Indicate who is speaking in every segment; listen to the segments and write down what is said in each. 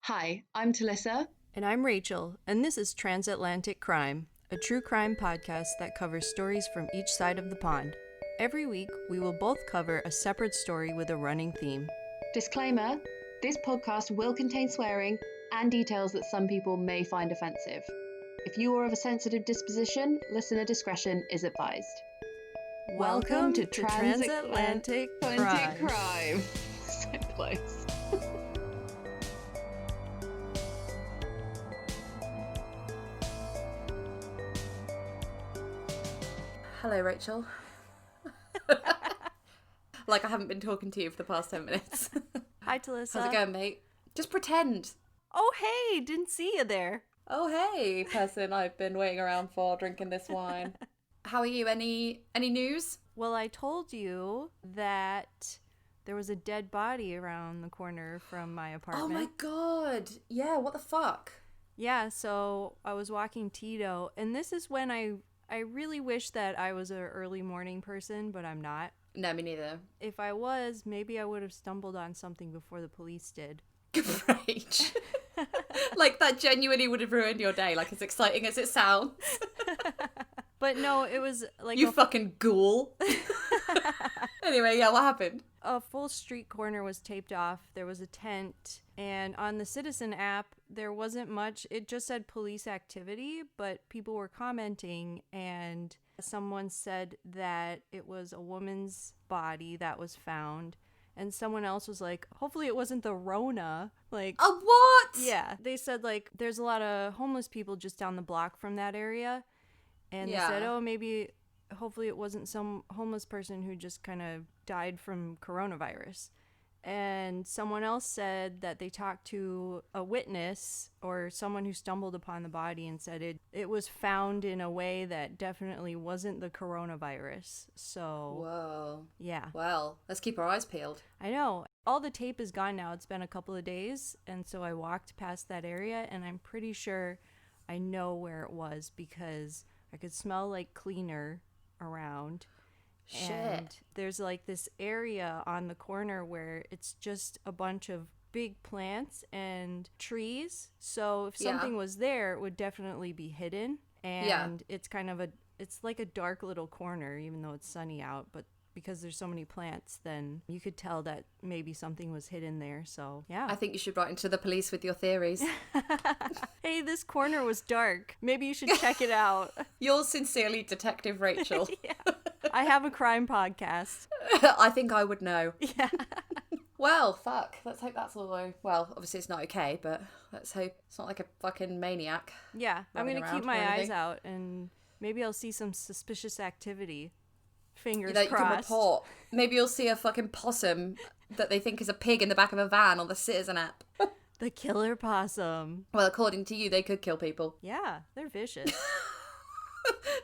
Speaker 1: Hi, I'm Talissa.
Speaker 2: And I'm Rachel, and this is Transatlantic Crime, a true crime podcast that covers stories from each side of the pond. Every week, we will both cover a separate story with a running theme.
Speaker 1: Disclaimer, this podcast will contain swearing and details that some people may find offensive. If you are of a sensitive disposition, listener discretion is advised.
Speaker 2: Welcome to Transatlantic
Speaker 1: Crime. So close.
Speaker 3: Hello, Rachel. Like I haven't been talking to you for the past 10 minutes.
Speaker 2: Hi, Talissa.
Speaker 3: How's it going, mate? Just pretend.
Speaker 2: Oh, hey, didn't see you there.
Speaker 3: Oh, hey, person I've been waiting around for drinking this wine. How are you? Any news?
Speaker 2: Well, I told you that there was a dead body around the corner from my apartment.
Speaker 3: Oh my god. Yeah, what the fuck?
Speaker 2: Yeah, so I was walking Tito, and this is when I really wish that I was an early morning person, but I'm not.
Speaker 3: No, me neither.
Speaker 2: If I was, maybe I would have stumbled on something before the police did.
Speaker 3: Great. Like that genuinely would have ruined your day, like as exciting as it sounds.
Speaker 2: But no, it was like
Speaker 3: You fucking ghoul. Anyway, yeah, what happened?
Speaker 2: a full street corner was taped off. There was a tent, and on the Citizen app, there wasn't much. It just said police activity, but people were commenting, and someone said that it was a woman's body that was found. And someone else was like, hopefully it wasn't the Rona. Like,
Speaker 3: Oh, what?
Speaker 2: yeah. They said, like, there's a lot of homeless people just down the block from that area. And
Speaker 3: Yeah.
Speaker 2: they said, oh, maybe, hopefully it wasn't some homeless person who just kind of died from coronavirus. And someone else said that they talked to a witness or someone who stumbled upon the body and said it was found in a way that definitely wasn't the coronavirus. So,
Speaker 3: Whoa.
Speaker 2: yeah.
Speaker 3: Well, let's keep our eyes peeled.
Speaker 2: I know. All the tape is gone now. It's been a couple of days. And so I walked past that area, and I'm pretty sure I know where it was because I could smell like cleaner around.
Speaker 3: Shit.
Speaker 2: And there's like this area on the corner where it's just a bunch of big plants and trees. So if
Speaker 3: Yeah.
Speaker 2: something was there, it would definitely be hidden. And
Speaker 3: Yeah.
Speaker 2: it's kind of it's like a dark little corner, even though it's sunny out. But because there's so many plants, then you could tell that maybe something was hidden there. So yeah.
Speaker 3: I think you should write into the police with your theories.
Speaker 2: Hey, this corner was dark. Maybe you should check it out.
Speaker 3: Yours sincerely, Detective Rachel.
Speaker 2: Yeah. I have a crime podcast.
Speaker 3: I think I would know.
Speaker 2: Yeah.
Speaker 3: Well, fuck. Let's hope that's all. Well, obviously it's not okay, but let's hope it's not like a fucking maniac.
Speaker 2: Yeah. I'm
Speaker 3: Running
Speaker 2: going to keep
Speaker 3: around or
Speaker 2: my eyes
Speaker 3: anything.
Speaker 2: out and maybe I'll see some suspicious activity. Fingers
Speaker 3: That you can
Speaker 2: crossed.
Speaker 3: report. Maybe you'll see a fucking possum that they think is a pig in the back of a van on the Citizen app.
Speaker 2: The killer possum.
Speaker 3: Well, according to you, they could kill people.
Speaker 2: Yeah, they're vicious.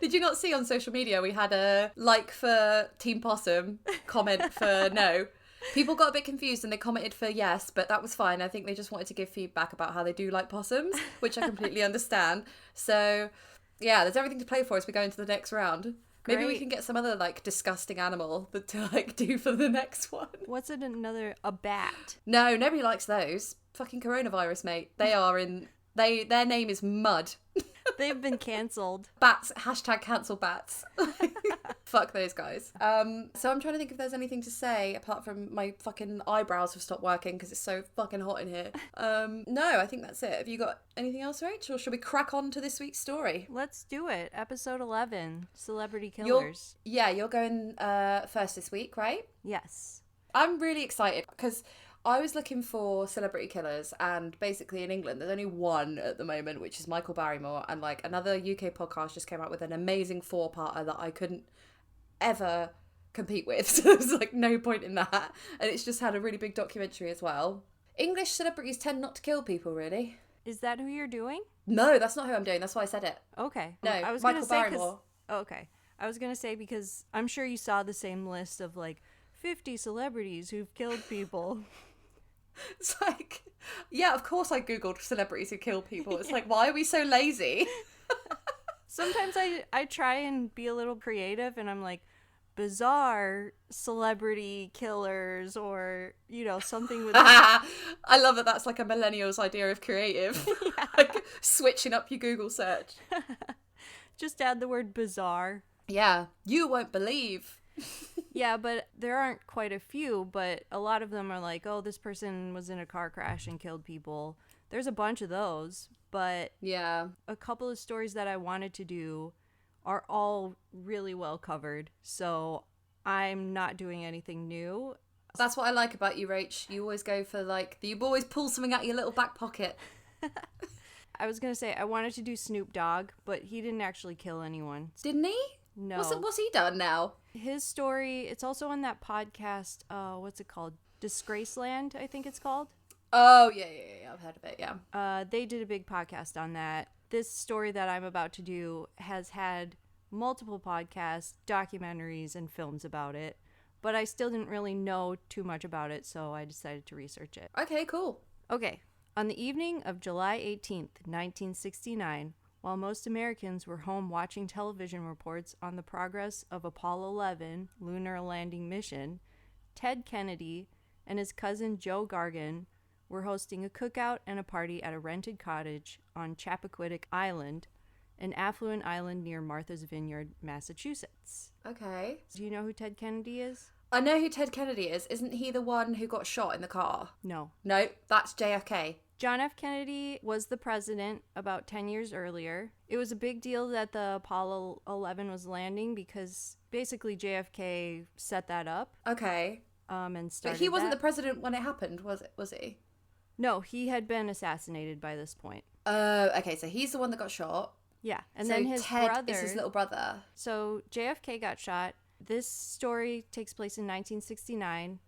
Speaker 3: Did you not see on social media we had a like for Team Possum, comment for no? People got a bit confused and they commented for yes, but that was fine. I think they just wanted to give feedback about how they do like possums, which I completely understand. So, yeah, there's everything to play for as we go into the next round. Maybe we
Speaker 2: Great.
Speaker 3: can get some other like disgusting animal to like do for the next one.
Speaker 2: What's it a bat?
Speaker 3: No, nobody likes those. Fucking coronavirus, mate. They are in their name is Mud.
Speaker 2: They've been cancelled.
Speaker 3: Bats, hashtag cancel bats. Fuck those guys. So I'm trying to think if there's anything to say apart from my fucking eyebrows have stopped working because it's so fucking hot in here. No, I think that's it. Have you got anything else, Rach? Or should we crack on to this week's story?
Speaker 2: Let's do it. Episode 11, Celebrity
Speaker 3: You're
Speaker 2: Killers.
Speaker 3: going first this week, right?
Speaker 2: Yes.
Speaker 3: I'm really excited because I was looking for celebrity killers, and basically in England there's only one at the moment, which is Michael Barrymore, and like another UK podcast just came out with an amazing 4-parter that I couldn't ever compete with, so there's like no point in that, and it's just had a really big documentary as well. English celebrities tend not to kill people, really.
Speaker 2: Is that who you're doing?
Speaker 3: No, that's not who I'm doing, that's why I said it.
Speaker 2: Okay.
Speaker 3: No,
Speaker 2: I was
Speaker 3: Michael
Speaker 2: gonna say 'cause-
Speaker 3: Barrymore.
Speaker 2: okay. I was going to say because I'm sure you saw the same list of like 50 celebrities who've killed people.
Speaker 3: It's like, yeah, of course I googled celebrities who kill people. It's like, why are we so lazy?
Speaker 2: Sometimes I try and be a little creative and I'm like, bizarre celebrity killers or, you know, something with...
Speaker 3: I love that that's like a millennial's idea of creative. Like switching up your Google search.
Speaker 2: Just add the word bizarre.
Speaker 3: Yeah, you won't believe.
Speaker 2: Yeah, but there aren't quite a few, but a lot of them are like, oh, this person was in a car crash and killed people. There's a bunch of those, but
Speaker 3: yeah,
Speaker 2: a couple of stories that I wanted to do are all really well covered, so I'm not doing anything new.
Speaker 3: That's what I like about you, Rach. You always go for, like, you always pull something out of your little back pocket.
Speaker 2: I was going to say, I wanted to do Snoop Dogg, but he didn't actually kill anyone.
Speaker 3: Didn't he?
Speaker 2: No.
Speaker 3: What's he done now?
Speaker 2: His story, it's also on that podcast, what's it called? Disgraceland, I think it's called.
Speaker 3: Oh, yeah, I've heard of it, yeah.
Speaker 2: They did a big podcast on that. This story that I'm about to do has had multiple podcasts, documentaries, and films about it, but I still didn't really know too much about it, so I decided to research it.
Speaker 3: Okay, cool.
Speaker 2: Okay, on the evening of July 18th, 1969, while most Americans were home watching television reports on the progress of Apollo 11 lunar landing mission, Ted Kennedy and his cousin Joe Gargan were hosting a cookout and a party at a rented cottage on Chappaquiddick Island, an affluent island near Martha's Vineyard, Massachusetts.
Speaker 3: Okay.
Speaker 2: Do you know who Ted Kennedy is?
Speaker 3: I know who Ted Kennedy is. Isn't he the one who got shot in the car?
Speaker 2: No.
Speaker 3: No, that's JFK.
Speaker 2: John F. Kennedy was the president about 10 years earlier. It was a big deal that the Apollo 11 was landing because basically JFK set that up.
Speaker 3: Okay.
Speaker 2: And started
Speaker 3: But he wasn't
Speaker 2: that.
Speaker 3: the president when it happened, was he?
Speaker 2: No, he had been assassinated by this point.
Speaker 3: Okay, so he's the one that got shot.
Speaker 2: Yeah, and
Speaker 3: So
Speaker 2: then his
Speaker 3: Ted
Speaker 2: brother...
Speaker 3: is his little brother.
Speaker 2: So JFK got shot. This story takes place in 1969.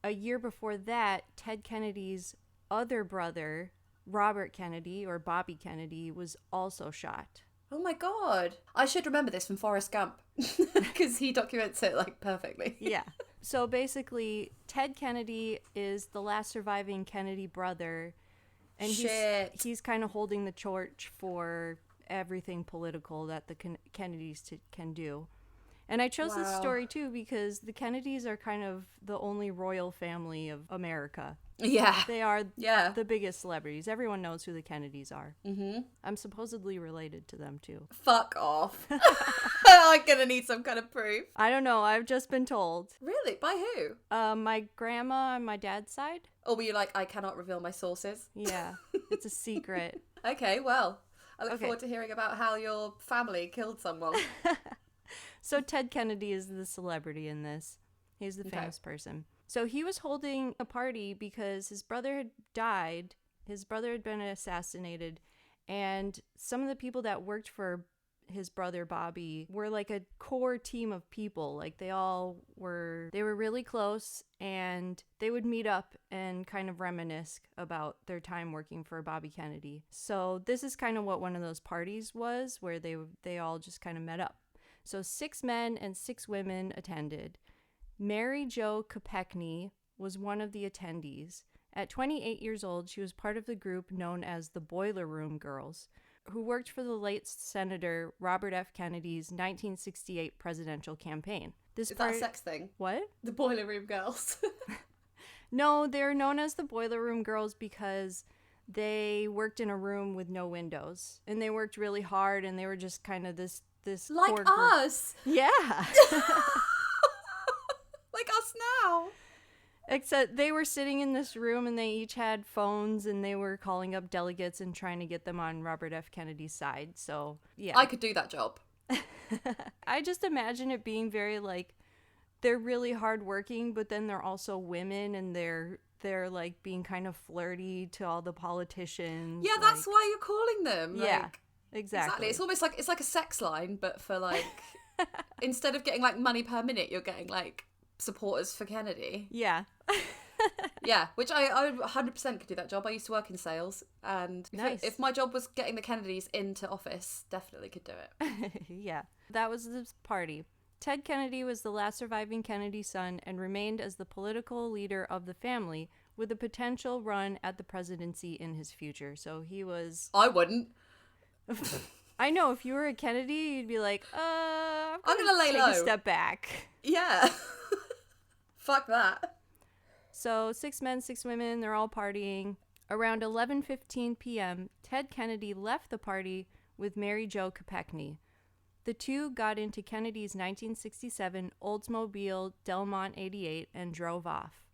Speaker 2: A year before that, Ted Kennedy's other brother, Robert Kennedy, or Bobby Kennedy, was also shot.
Speaker 3: Oh my god. I should remember this from Forrest Gump. Because he documents it, like, perfectly.
Speaker 2: Yeah. So basically, Ted Kennedy is the last surviving Kennedy brother. And he's kind of holding the torch for everything political that the Kennedys can do. And I chose this story, too, because the Kennedys are kind of the only royal family of America.
Speaker 3: Yeah.
Speaker 2: They are the biggest celebrities. Everyone knows who the Kennedys are. Mm-hmm. I'm supposedly related to them, too.
Speaker 3: Fuck off. I'm gonna need some kind of proof.
Speaker 2: I don't know. I've just been told.
Speaker 3: Really? By who?
Speaker 2: My grandma on my dad's side.
Speaker 3: Or were you like, I cannot reveal my sources?
Speaker 2: Yeah. It's a secret.
Speaker 3: Okay, well, I look forward to hearing about how your family killed someone.
Speaker 2: So Ted Kennedy is the celebrity in this. He's the famous person. So he was holding a party because his brother had died. His brother had been assassinated. And some of the people that worked for his brother Bobby were like a core team of people. Like they were really close, and they would meet up and kind of reminisce about their time working for Bobby Kennedy. So this is kind of what one of those parties was, where they all just kind of met up. So 6 men and 6 women attended. Mary Jo Kopechne was one of the attendees. At 28 years old, she was part of the group known as the Boiler Room Girls, who worked for the late Senator Robert F. Kennedy's 1968 presidential campaign.
Speaker 3: Is that a sex thing?
Speaker 2: What?
Speaker 3: The Boiler Room Girls.
Speaker 2: No, they're known as the Boiler Room Girls because they worked in a room with no windows. And they worked really hard, and they were just kind of this
Speaker 3: like
Speaker 2: core group.
Speaker 3: us.
Speaker 2: Yeah.
Speaker 3: Like us now.
Speaker 2: Except they were sitting in this room and they each had phones and they were calling up delegates and trying to get them on Robert F. Kennedy's side. So, yeah.
Speaker 3: I could do that job.
Speaker 2: I just imagine it being very like, they're really hardworking, but then they're also women and they're like being kind of flirty to all the politicians.
Speaker 3: Yeah, that's why you're calling them.
Speaker 2: Yeah,
Speaker 3: like,
Speaker 2: exactly.
Speaker 3: It's almost like, it's like a sex line, but for like, instead of getting like money per minute, you're getting like supporters for Kennedy.
Speaker 2: Yeah.
Speaker 3: Yeah, which I 100% could do that job. I used to work in sales, and if my job was getting the Kennedys into office, definitely could do it.
Speaker 2: Yeah, that was the party. Ted Kennedy was the last surviving Kennedy son and remained as the political leader of the family with a potential run at the presidency in his future. So he was...
Speaker 3: I wouldn't.
Speaker 2: I know, if you were a Kennedy, you'd be like, I'm
Speaker 3: gonna lay
Speaker 2: take
Speaker 3: low.
Speaker 2: a step back.
Speaker 3: Yeah. Fuck that.
Speaker 2: So 6 men, 6 women, they're all partying. Around 11:15 p.m., Ted Kennedy left the party with Mary Jo Kopechne. The two got into Kennedy's 1967 Oldsmobile Delmont 88 and drove off.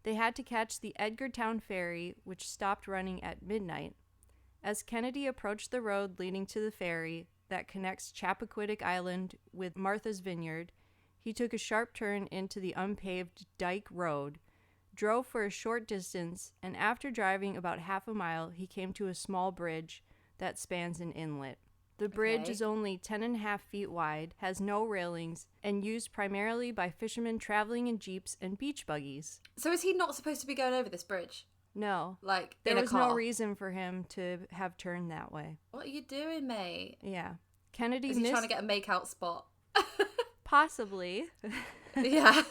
Speaker 2: They had to catch the Edgartown ferry, which stopped running at midnight. As Kennedy approached the road leading to the ferry that connects Chappaquiddick Island with Martha's Vineyard, he took a sharp turn into the unpaved Dyke Road, drove for a short distance, and after driving about half a mile, he came to a small bridge that spans an inlet. The bridge is only 10.5 feet wide, has no railings, and used primarily by fishermen traveling in jeeps and beach buggies.
Speaker 3: So is he not supposed to be going over this bridge?
Speaker 2: No.
Speaker 3: Like,
Speaker 2: There
Speaker 3: in a
Speaker 2: was
Speaker 3: car?
Speaker 2: no reason for him to have turned that way.
Speaker 3: What are you doing, mate?
Speaker 2: Yeah. Kennedy
Speaker 3: Is he
Speaker 2: missed...
Speaker 3: trying to get a make-out spot?
Speaker 2: Possibly.
Speaker 3: Yeah.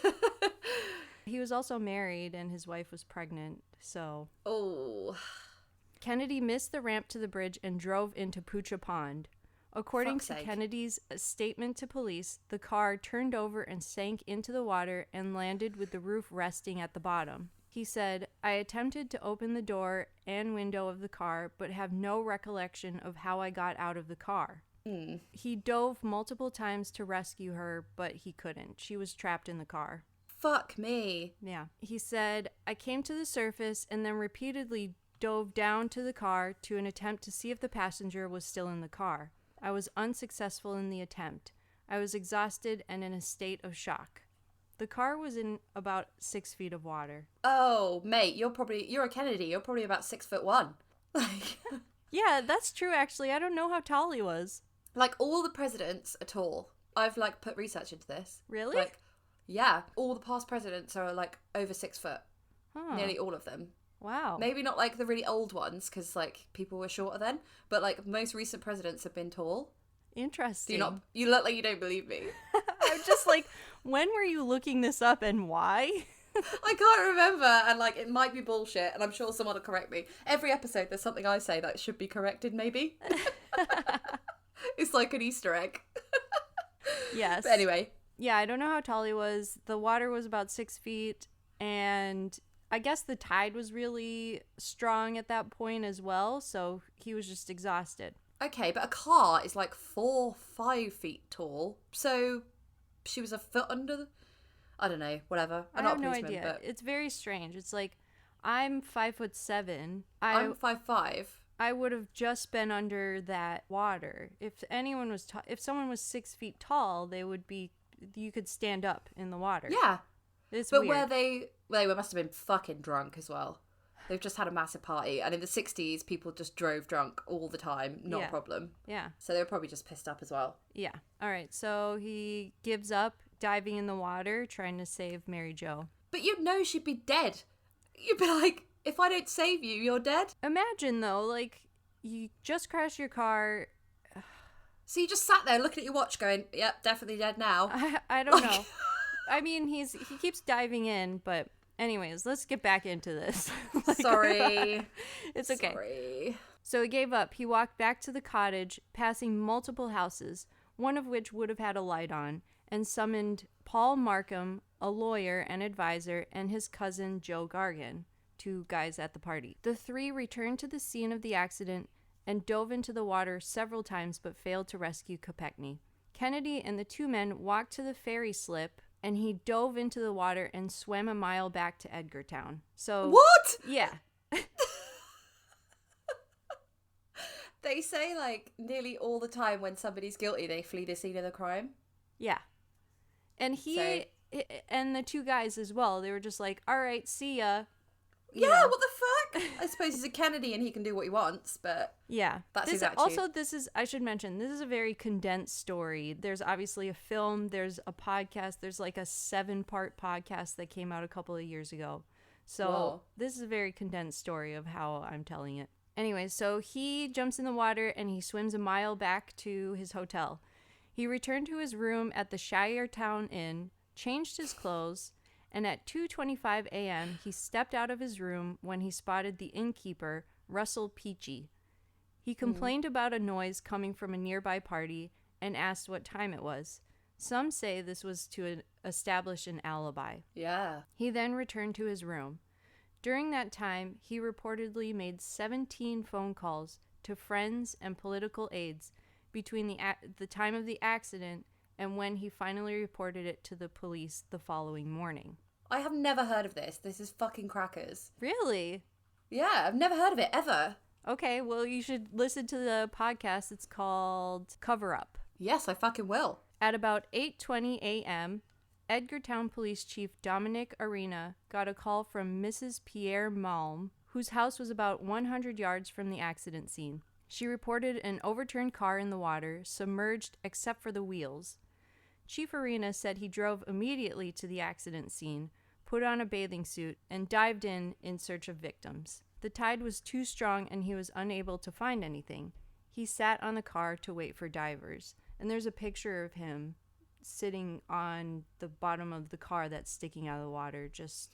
Speaker 2: He was also married and his wife was pregnant, so...
Speaker 3: Oh.
Speaker 2: Kennedy missed the ramp to the bridge and drove into Poocha Pond. According
Speaker 3: Fuck's
Speaker 2: to
Speaker 3: sake.
Speaker 2: Kennedy's statement to police, the car turned over and sank into the water and landed with the roof resting at the bottom. He said, "I attempted to open the door and window of the car, but have no recollection of how I got out of the car." He dove multiple times to rescue her, but he couldn't. She was trapped in the car.
Speaker 3: Fuck me.
Speaker 2: Yeah. He said, "I came to the surface and then repeatedly dove down to the car to an attempt to see if the passenger was still in the car. I was unsuccessful in the attempt. I was exhausted and in a state of shock." The car was in about 6 feet of water.
Speaker 3: Oh, mate, you're a Kennedy. You're probably about 6'1". Like,
Speaker 2: Yeah, that's true, actually. I don't know how tall he was.
Speaker 3: like all the presidents are tall. I've like put research into this.
Speaker 2: Really?
Speaker 3: Like, yeah, all the past presidents are like over 6 foot.
Speaker 2: Huh.
Speaker 3: Nearly all of them.
Speaker 2: Wow.
Speaker 3: Maybe not like the really old ones because like people were shorter then, but like most recent presidents have been tall. Do
Speaker 2: Interesting.
Speaker 3: you look like you don't believe me?
Speaker 2: I'm just like, when were you looking this up and why?
Speaker 3: I can't remember, and like it might be bullshit, and I'm sure someone will correct me. Every episode there's something I say that should be corrected, maybe. It's like an Easter egg.
Speaker 2: Yes.
Speaker 3: But anyway,
Speaker 2: Yeah, I don't know how tall he was. The water was about 6 feet, and I guess the tide was really strong at that point as well, so he was just exhausted.
Speaker 3: okay, but a car is like 4-5 feet tall, so she was a foot under the... I don't know, whatever. I'm
Speaker 2: I
Speaker 3: not
Speaker 2: have
Speaker 3: a
Speaker 2: no
Speaker 3: policeman,
Speaker 2: idea.
Speaker 3: but
Speaker 2: It's very strange. It's like, I'm 5'7".
Speaker 3: I'm 5'5".
Speaker 2: I would have just been under that water. If anyone was if someone was 6 feet tall, you could stand up in the water.
Speaker 3: Yeah,
Speaker 2: It's
Speaker 3: but
Speaker 2: weird.
Speaker 3: where they must have been fucking drunk as well. They've just had a massive party, and in the 60s, people just drove drunk all the time, not
Speaker 2: Yeah.
Speaker 3: a problem.
Speaker 2: Yeah.
Speaker 3: So they were probably just pissed up as well.
Speaker 2: Yeah. All right. So he gives up diving in the water, trying to save Mary Jo.
Speaker 3: But you'd know she'd be dead. You'd be like, if I don't save you, you're dead.
Speaker 2: Imagine though, like, you just crashed your car.
Speaker 3: So you just sat there looking at your watch going, yep, definitely dead now.
Speaker 2: I don't know. I mean, he keeps diving in, but anyways, let's get back into this. Like,
Speaker 3: Sorry.
Speaker 2: it's okay.
Speaker 3: Sorry.
Speaker 2: So he gave up. He walked back to the cottage, passing multiple houses, one of which would have had a light on, and summoned Paul Markham, a lawyer and advisor, and his cousin Joe Gargan, 2 guys at the party. The 3 returned to the scene of the accident and dove into the water several times but failed to rescue Kopechne. Kennedy and the 2 men walked to the ferry slip, and he dove into the water and swam a mile back to Edgartown. So
Speaker 3: What?
Speaker 2: yeah.
Speaker 3: They say, like, nearly all the time when somebody's guilty, they flee the scene of the crime.
Speaker 2: Yeah. And and the 2 guys as well, they were just like, all right, see ya. You
Speaker 3: Yeah,
Speaker 2: know.
Speaker 3: what the fuck? I suppose he's a Kennedy and he can do what he wants, but...
Speaker 2: Yeah.
Speaker 3: That's
Speaker 2: this,
Speaker 3: his attitude.
Speaker 2: Also, I should mention, this is a very condensed story. There's obviously a film, there's a podcast, there's like a 7-part podcast that came out a couple of years ago. So
Speaker 3: Whoa.
Speaker 2: this is a very condensed story of how I'm telling it. Anyway, so he jumps in the water and he swims a mile back to his hotel. He returned to his room at the Shiretown Inn, changed his clothes, and at 2:25 a.m. he stepped out of his room when he spotted the innkeeper, Russell Peachy. He complained about a noise coming from a nearby party and asked what time it was. Some say this was to establish an alibi.
Speaker 3: Yeah.
Speaker 2: He then returned to his room. During that time, he reportedly made 17 phone calls to friends and political aides between the time of the accident and when he finally reported it to the police the following morning.
Speaker 3: I have never heard of this. This is fucking crackers.
Speaker 2: Really?
Speaker 3: Yeah, I've never heard of it, ever.
Speaker 2: Okay, well, you should listen to the podcast. It's called Cover Up.
Speaker 3: Yes, I fucking will.
Speaker 2: At about 8:20 a.m., Edgartown Police Chief Dominic Arena got a call from Mrs. Pierre Malm, whose house was about 100 yards from the accident scene. She reported an overturned car in the water, submerged except for the wheels. Chief Arena said he drove immediately to the accident scene, put on a bathing suit, and dived in search of victims. The tide was too strong and he was unable to find anything. He sat on the car to wait for divers, and there's a picture of him sitting on the bottom of the car that's sticking out of the water, just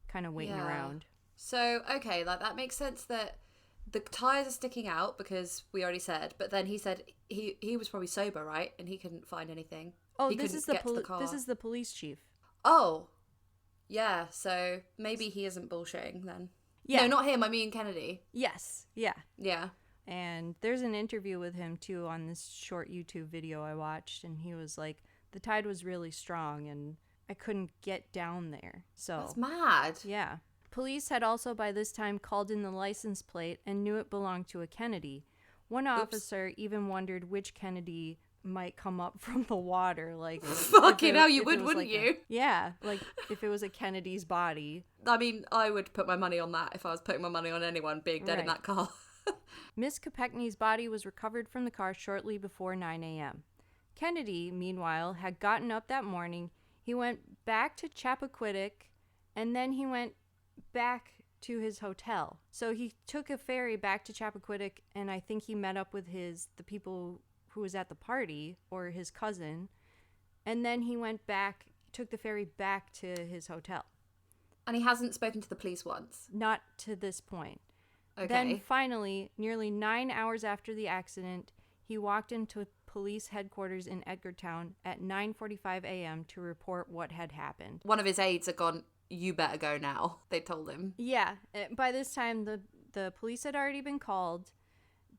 Speaker 2: kind of waiting around.
Speaker 3: So, okay, like that makes sense that the tires are sticking out because we already said, but then he said he was probably sober, right? And he couldn't find anything.
Speaker 2: Oh,
Speaker 3: he
Speaker 2: this
Speaker 3: couldn't
Speaker 2: is the
Speaker 3: get to the car.
Speaker 2: this is the police chief.
Speaker 3: Oh, yeah. So maybe he isn't bullshitting then.
Speaker 2: Yeah.
Speaker 3: No, not him. I mean Kennedy.
Speaker 2: Yes. Yeah.
Speaker 3: Yeah.
Speaker 2: And there's an interview with him too on this short YouTube video I watched, and he was like, the tide was really strong and I couldn't get down there. So
Speaker 3: That's mad.
Speaker 2: yeah. Police had also by this time called in the license plate and knew it belonged to a Kennedy. One officer even wondered which Kennedy might come up from the water. Like,
Speaker 3: Fucking hell, you would, wouldn't you?
Speaker 2: Yeah, like if it was a Kennedy's body.
Speaker 3: I mean, I would put my money on that if I was putting my money on anyone being dead in
Speaker 2: Right.
Speaker 3: that car.
Speaker 2: Miss Kopechne's body was recovered from the car shortly before 9 a.m. Kennedy, meanwhile, had gotten up that morning. He went back to Chappaquiddick, and then he went back to his hotel. So he took a ferry back to Chappaquiddick, and I think he met up with the people who was at the party, or his cousin, and then he went back, took the ferry back to his hotel.
Speaker 3: And he hasn't spoken to the police once.
Speaker 2: Not to this point.
Speaker 3: Okay.
Speaker 2: Then finally, nearly 9 hours after the accident, he walked into police headquarters in Edgartown at 9:45 a.m. to report what had happened.
Speaker 3: One of his aides had gone, "You better go now," they told him.
Speaker 2: Yeah, by this time the police had already been called.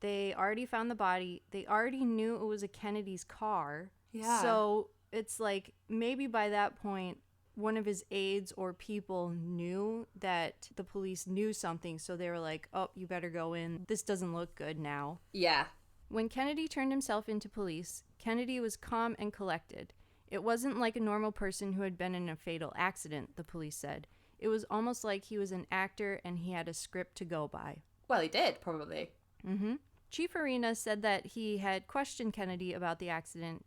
Speaker 2: They already found the body. They already knew it was a Kennedy's car.
Speaker 3: Yeah.
Speaker 2: So it's like maybe by that point one of his aides or people knew that the police knew something, so they were like, "Oh, you better go in. This doesn't look good now."
Speaker 3: Yeah.
Speaker 2: When Kennedy turned himself into police, Kennedy was calm and collected. It wasn't like a normal person who had been in a fatal accident, the police said. It was almost like he was an actor and he had a script to go by.
Speaker 3: Well, he did, probably.
Speaker 2: Chief Arena said that he had questioned Kennedy about the accident.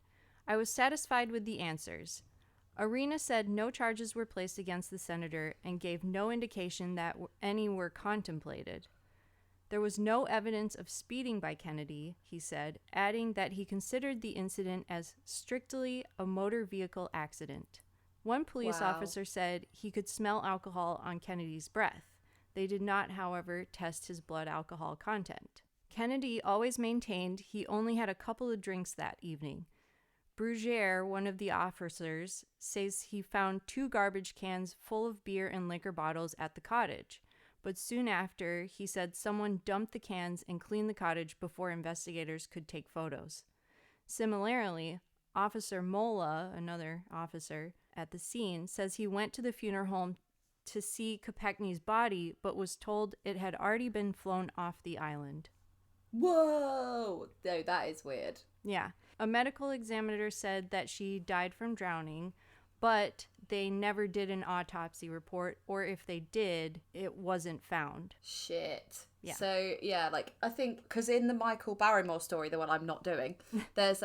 Speaker 2: "I was satisfied with the answers." Arena said no charges were placed against the senator and gave no indication that any were contemplated. There was no evidence of speeding by Kennedy, he said, adding that he considered the incident as strictly a motor vehicle accident. One police officer said he could smell alcohol on Kennedy's breath. They did not, however, test his blood alcohol content. Kennedy always maintained he only had a couple of drinks that evening. Brugier, one of the officers, says he found 2 garbage cans full of beer and liquor bottles at the cottage. But soon after, he said someone dumped the cans and cleaned the cottage before investigators could take photos. Similarly, Officer Mola, another officer at the scene, says he went to the funeral home to see Kopechne's body, but was told it had already been flown off the island.
Speaker 3: Whoa! No, that is weird.
Speaker 2: Yeah. A medical examiner said that she died from drowning, but they never did an autopsy report, or if they did, it wasn't found.
Speaker 3: Shit.
Speaker 2: Yeah.
Speaker 3: So, yeah, like, I think, because in the Michael Barrymore story, the one I'm not doing, there's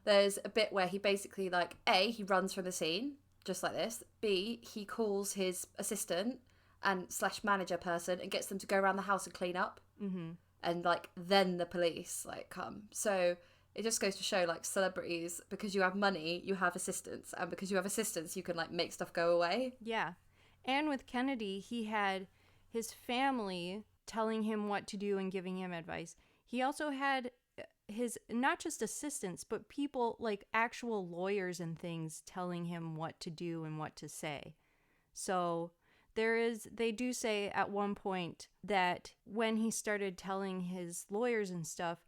Speaker 3: there's a bit where he basically, like, A, he runs from the scene, just like this. B, he calls his assistant and / manager person and gets them to go around the house and clean up.
Speaker 2: Mm-hmm.
Speaker 3: And, like, then the police, like, come. So it just goes to show, like, celebrities, because you have money, you have assistants. And because you have assistants, you can, like, make stuff go away.
Speaker 2: Yeah. And with Kennedy, he had his family telling him what to do and giving him advice. He also had his, not just assistants, but people like actual lawyers and things telling him what to do and what to say. So they do say at one point that when he started telling his lawyers and stuff,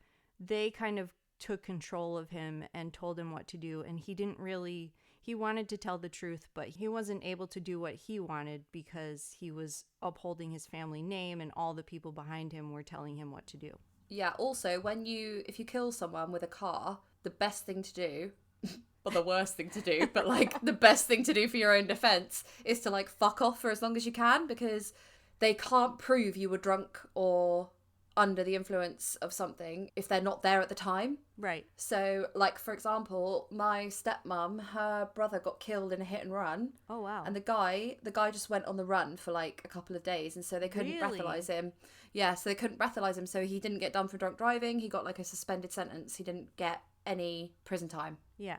Speaker 2: they kind of took control of him and told him what to do. And he wanted to tell the truth, but he wasn't able to do what he wanted because he was upholding his family name and all the people behind him were telling him what to do.
Speaker 3: Yeah, also, if you kill someone with a car, the best thing to do, or the worst thing to do, but like the best thing to do for your own defense is to like fuck off for as long as you can, because they can't prove you were drunk or under the influence of something if they're not there at the time.
Speaker 2: Right.
Speaker 3: So, like, for example, my stepmom, her brother got killed in a hit and run.
Speaker 2: Oh, wow.
Speaker 3: And the guy just went on the run for like a couple of days, and so they couldn't breathalyze him. Yeah, so they couldn't breathalyze him, so he didn't get done for drunk driving. He got like a suspended sentence. He didn't get any prison time.
Speaker 2: Yeah.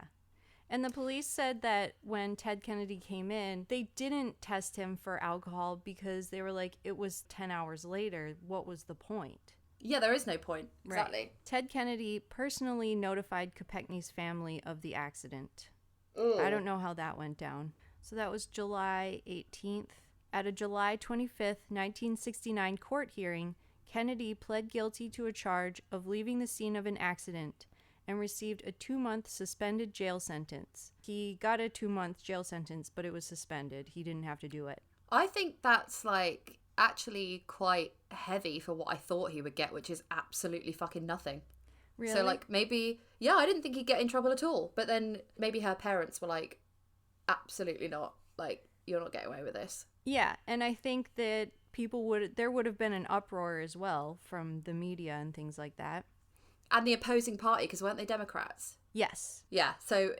Speaker 2: And the police said that when Ted Kennedy came in, they didn't test him for alcohol because they were like, it was 10 hours later. What was the point?
Speaker 3: Yeah, there is no point. Exactly.
Speaker 2: Right. Ted Kennedy personally notified Kopechne's family of the accident.
Speaker 3: Ugh.
Speaker 2: I don't know how that went down. So that was July 18th. At a July 25th, 1969 court hearing, Kennedy pled guilty to a charge of leaving the scene of an accident and received a 2-month suspended jail sentence. He got a 2-month jail sentence, but it was suspended. He didn't have to do it.
Speaker 3: I think that's like actually quite heavy for what I thought he would get, which is absolutely fucking nothing.
Speaker 2: Really?
Speaker 3: So like maybe, yeah, I didn't think he'd get in trouble at all. But then maybe her parents were like, absolutely not. Like, you're not getting away with this.
Speaker 2: Yeah, and I think that there would have been an uproar as well from the media and things like that.
Speaker 3: And the opposing party, because weren't they Democrats?
Speaker 2: Yes.
Speaker 3: Yeah, so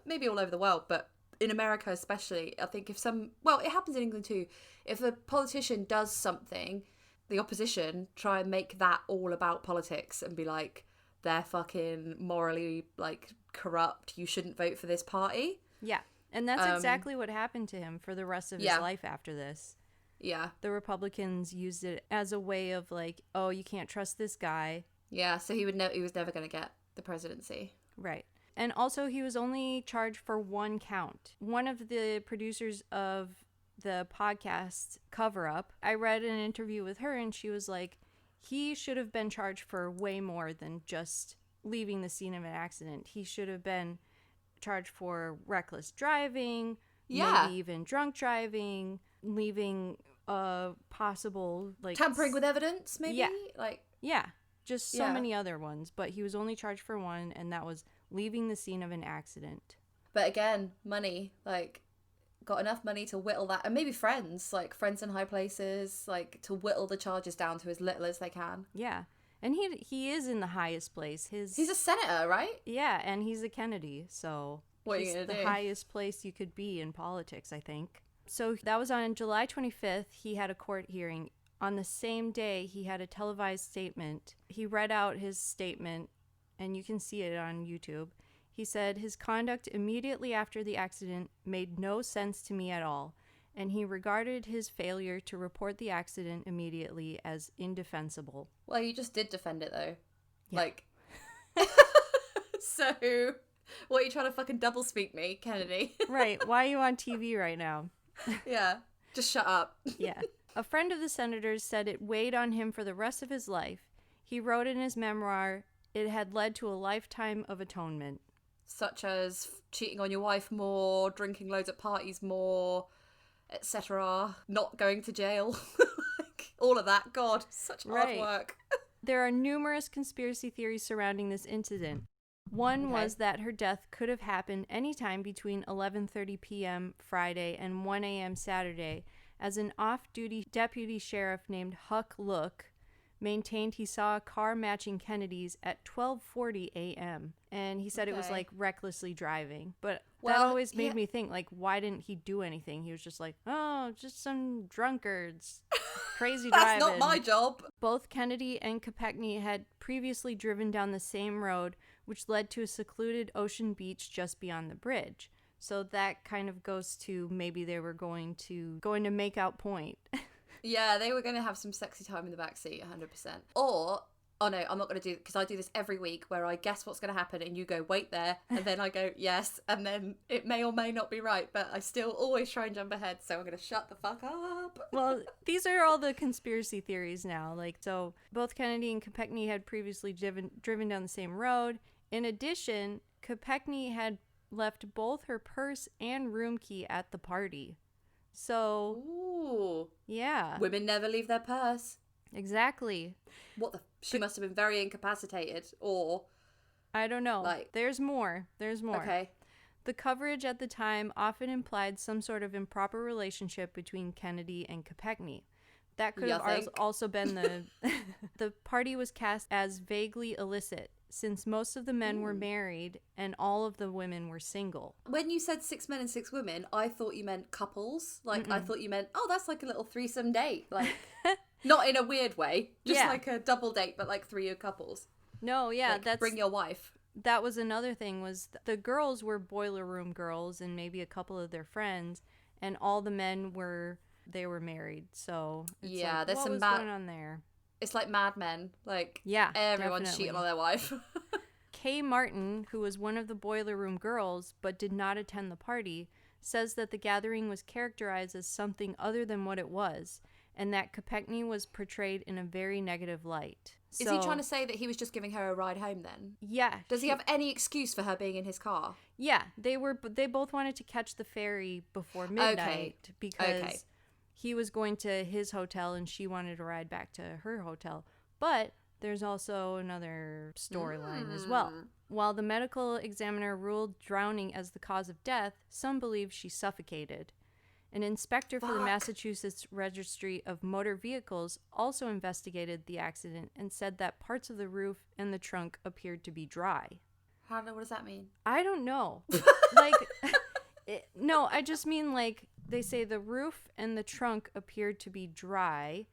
Speaker 3: maybe all over the world, but in America especially, I think it happens in England too. If a politician does something, the opposition try and make that all about politics and be like, they're fucking morally like corrupt, you shouldn't vote for this party.
Speaker 2: Yeah, and that's exactly what happened to him for the rest of his life after this.
Speaker 3: Yeah.
Speaker 2: The Republicans used it as a way of like, oh, you can't trust this guy.
Speaker 3: Yeah, so he was never going to get the presidency.
Speaker 2: Right. And also he was only charged for one count. One of the producers of the podcast Cover Up, I read an interview with her and she was like, he should have been charged for way more than just leaving the scene of an accident. He should have been charged for reckless driving, maybe even drunk driving, leaving possible like
Speaker 3: tampering with evidence, maybe?
Speaker 2: Just so many other ones, but he was only charged for one, and that was leaving the scene of an accident.
Speaker 3: But again, money, like, got enough money to whittle that, and maybe friends in high places, like, to whittle the charges down to as little as they can.
Speaker 2: Yeah, and he is in the highest place. He's
Speaker 3: a senator, right?
Speaker 2: Yeah, and he's a Kennedy, so
Speaker 3: what are you gonna
Speaker 2: do?
Speaker 3: The
Speaker 2: highest place you could be in politics, I think. So that was on July 25th. He had a court hearing. On the same day, he had a televised statement. He read out his statement, and you can see it on YouTube. He said, his conduct immediately after the accident made no sense to me at all, and he regarded his failure to report the accident immediately as indefensible.
Speaker 3: Well, you just did defend it, though.
Speaker 2: Yeah.
Speaker 3: Like, so, what, are you trying to fucking double speak me, Kennedy?
Speaker 2: Right, why are you on TV right now?
Speaker 3: Yeah, just shut up.
Speaker 2: Yeah. A friend of the senator's said it weighed on him for the rest of his life. He wrote in his memoir, it had led to a lifetime of atonement. Such
Speaker 3: as cheating on your wife more, drinking loads at parties more, etc. Not going to jail. Like, all of that. God, such hard work.
Speaker 2: There are numerous conspiracy theories surrounding this incident. One was that her death could have happened anytime between 11:30 p.m. Friday and 1 a.m. Saturday, as an off-duty deputy sheriff named Huck Look maintained he saw a car matching Kennedy's at 12:40 a.m. And he said it was like recklessly driving. But that always made me think, like, why didn't he do anything? He was just like, oh, just some drunkards. Crazy driving.
Speaker 3: That's not my job.
Speaker 2: Both Kennedy and Kopechne had previously driven down the same road, which led to a secluded ocean beach just beyond the bridge. So that kind of goes to maybe they were going to Make Out Point.
Speaker 3: Yeah, they were going to have some sexy time in the backseat, 100%. Or, oh no, I'm not going to do it, because I do this every week where I guess what's going to happen and you go, wait there, and then I go, yes, and then it may or may not be right, but I still always try and jump ahead, so I'm going to shut the fuck up.
Speaker 2: Well, these are all the conspiracy theories now. Like, so both Kennedy and Kopechne had previously driven down the same road. In addition, Kopechne had left both her purse and room key at the party. So,
Speaker 3: ooh,
Speaker 2: yeah.
Speaker 3: Women never leave their purse.
Speaker 2: Exactly.
Speaker 3: She must have been very incapacitated, or...
Speaker 2: I don't know.
Speaker 3: Like...
Speaker 2: There's more.
Speaker 3: Okay.
Speaker 2: The coverage at the time often implied some sort of improper relationship between Kennedy and Kopechne. That could have also been the party was cast as vaguely illicit, since most of the men were married and all of the women were single.
Speaker 3: When you said 6 men and 6 women, I thought you meant couples. Like, I thought you meant, oh, that's like a little threesome date. Like, not in a weird way. Just like a double date, but like 3 couples.
Speaker 2: No, yeah,
Speaker 3: like, bring your wife.
Speaker 2: That was another thing, was the girls were boiler room girls and maybe a couple of their friends, and all the men were married. So it's
Speaker 3: yeah,
Speaker 2: like,
Speaker 3: there's
Speaker 2: what
Speaker 3: some
Speaker 2: was going on there?
Speaker 3: It's like Mad Men. Like,
Speaker 2: yeah,
Speaker 3: everyone's
Speaker 2: definitely
Speaker 3: cheating on their wife.
Speaker 2: Kay Martin, who was one of the boiler room girls but did not attend the party, says that the gathering was characterized as something other than what it was, and that Kopechne was portrayed in a very negative light.
Speaker 3: Is he trying to say that he was just giving her a ride home then?
Speaker 2: Yeah.
Speaker 3: Does he have any excuse for her being in his car?
Speaker 2: Yeah, they both wanted to catch the ferry before midnight because he was going to his hotel and she wanted to ride back to her hotel. But there's also another storyline as well. While the medical examiner ruled drowning as the cause of death, some believe she suffocated. An inspector for the Massachusetts Registry of Motor Vehicles also investigated the accident and said that parts of the roof and the trunk appeared to be dry.
Speaker 3: What does that mean?
Speaker 2: I don't know. Like, no, I just mean, like, they say the roof and the trunk appeared to be dry.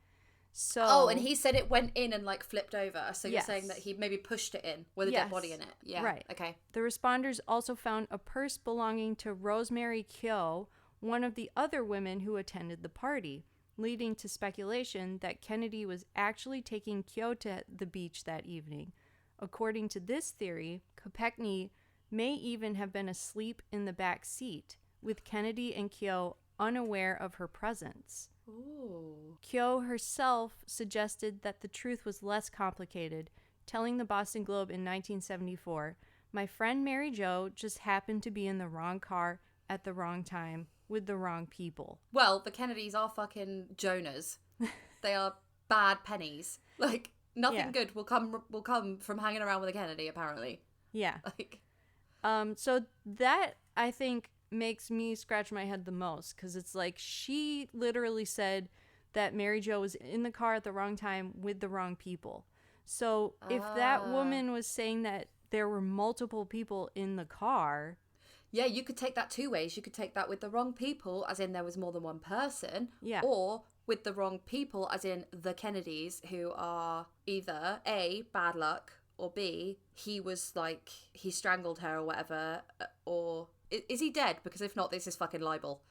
Speaker 2: So,
Speaker 3: oh, and he said it went in and like flipped over. So you're
Speaker 2: yes.
Speaker 3: saying that he maybe pushed it in with a dead body in it. Yeah.
Speaker 2: Right.
Speaker 3: Okay.
Speaker 2: The responders also found a purse belonging to Rosemary Keogh, one of the other women who attended the party, leading to speculation that Kennedy was actually taking Keogh to the beach that evening. According to this theory, Kopechne may even have been asleep in the back seat, with Kennedy and Keogh unaware of her presence.
Speaker 3: Ooh.
Speaker 2: Keogh herself suggested that the truth was less complicated, telling the Boston Globe in 1974, "My friend Mary Jo just happened to be in the wrong car at the wrong time with the wrong people."
Speaker 3: Well, the Kennedys are fucking Jonahs. They are bad pennies. Like, nothing good will come from hanging around with a Kennedy, apparently.
Speaker 2: Yeah.
Speaker 3: Like,
Speaker 2: so that, I think, makes me scratch my head the most, because it's like she literally said that Mary Jo was in the car at the wrong time with the wrong people. So if that woman was saying that there were multiple people in the car...
Speaker 3: Yeah, you could take that 2 ways. You could take that with the wrong people, as in there was more than one person.
Speaker 2: Yeah.
Speaker 3: Or with the wrong people, as in the Kennedys, who are either A, bad luck, or B, he was like, he strangled her or whatever, or... Is he dead? Because if not, this is fucking libel.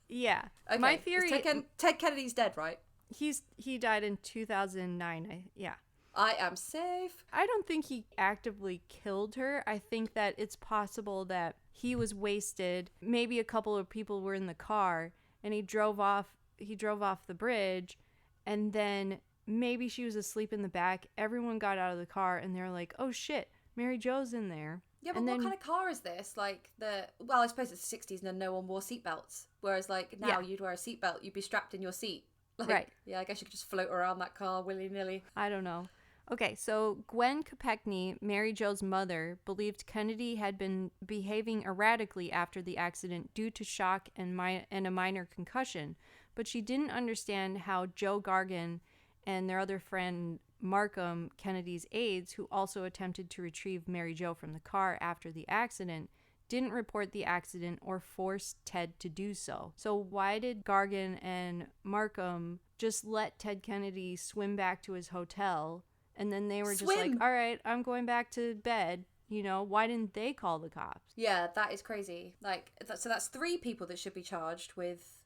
Speaker 2: Yeah.
Speaker 3: Okay.
Speaker 2: My theory...
Speaker 3: Ted Kennedy's dead, right?
Speaker 2: He died in 2009. Yeah.
Speaker 3: I am safe.
Speaker 2: I don't think he actively killed her. I think that it's possible that he was wasted. Maybe a couple of people were in the car and he drove off the bridge, and then maybe she was asleep in the back. Everyone got out of the car and they're like, "Oh shit, Mary Jo's in there."
Speaker 3: Yeah, but what kind of car is this? Like, well, I suppose it's the 60s and no one wore seatbelts. Whereas, like, now you'd wear a seatbelt, you'd be strapped in your seat. Like,
Speaker 2: right.
Speaker 3: Yeah, I guess you could just float around that car willy-nilly.
Speaker 2: I don't know. Okay, so Gwen Kopechne, Mary Jo's mother, believed Kennedy had been behaving erratically after the accident due to shock and a minor concussion, but she didn't understand how Joe Gargan and their other friend Markham, Kennedy's aides, who also attempted to retrieve Mary Jo from the car after the accident, didn't report the accident or force Ted to do so. So why did Gargan and Markham just let Ted Kennedy swim back to his hotel, and then they were just like, "All right, I'm going back to bed"? You know, why didn't they call the cops?
Speaker 3: Yeah, that is crazy. Like, so that's 3 people that should be charged with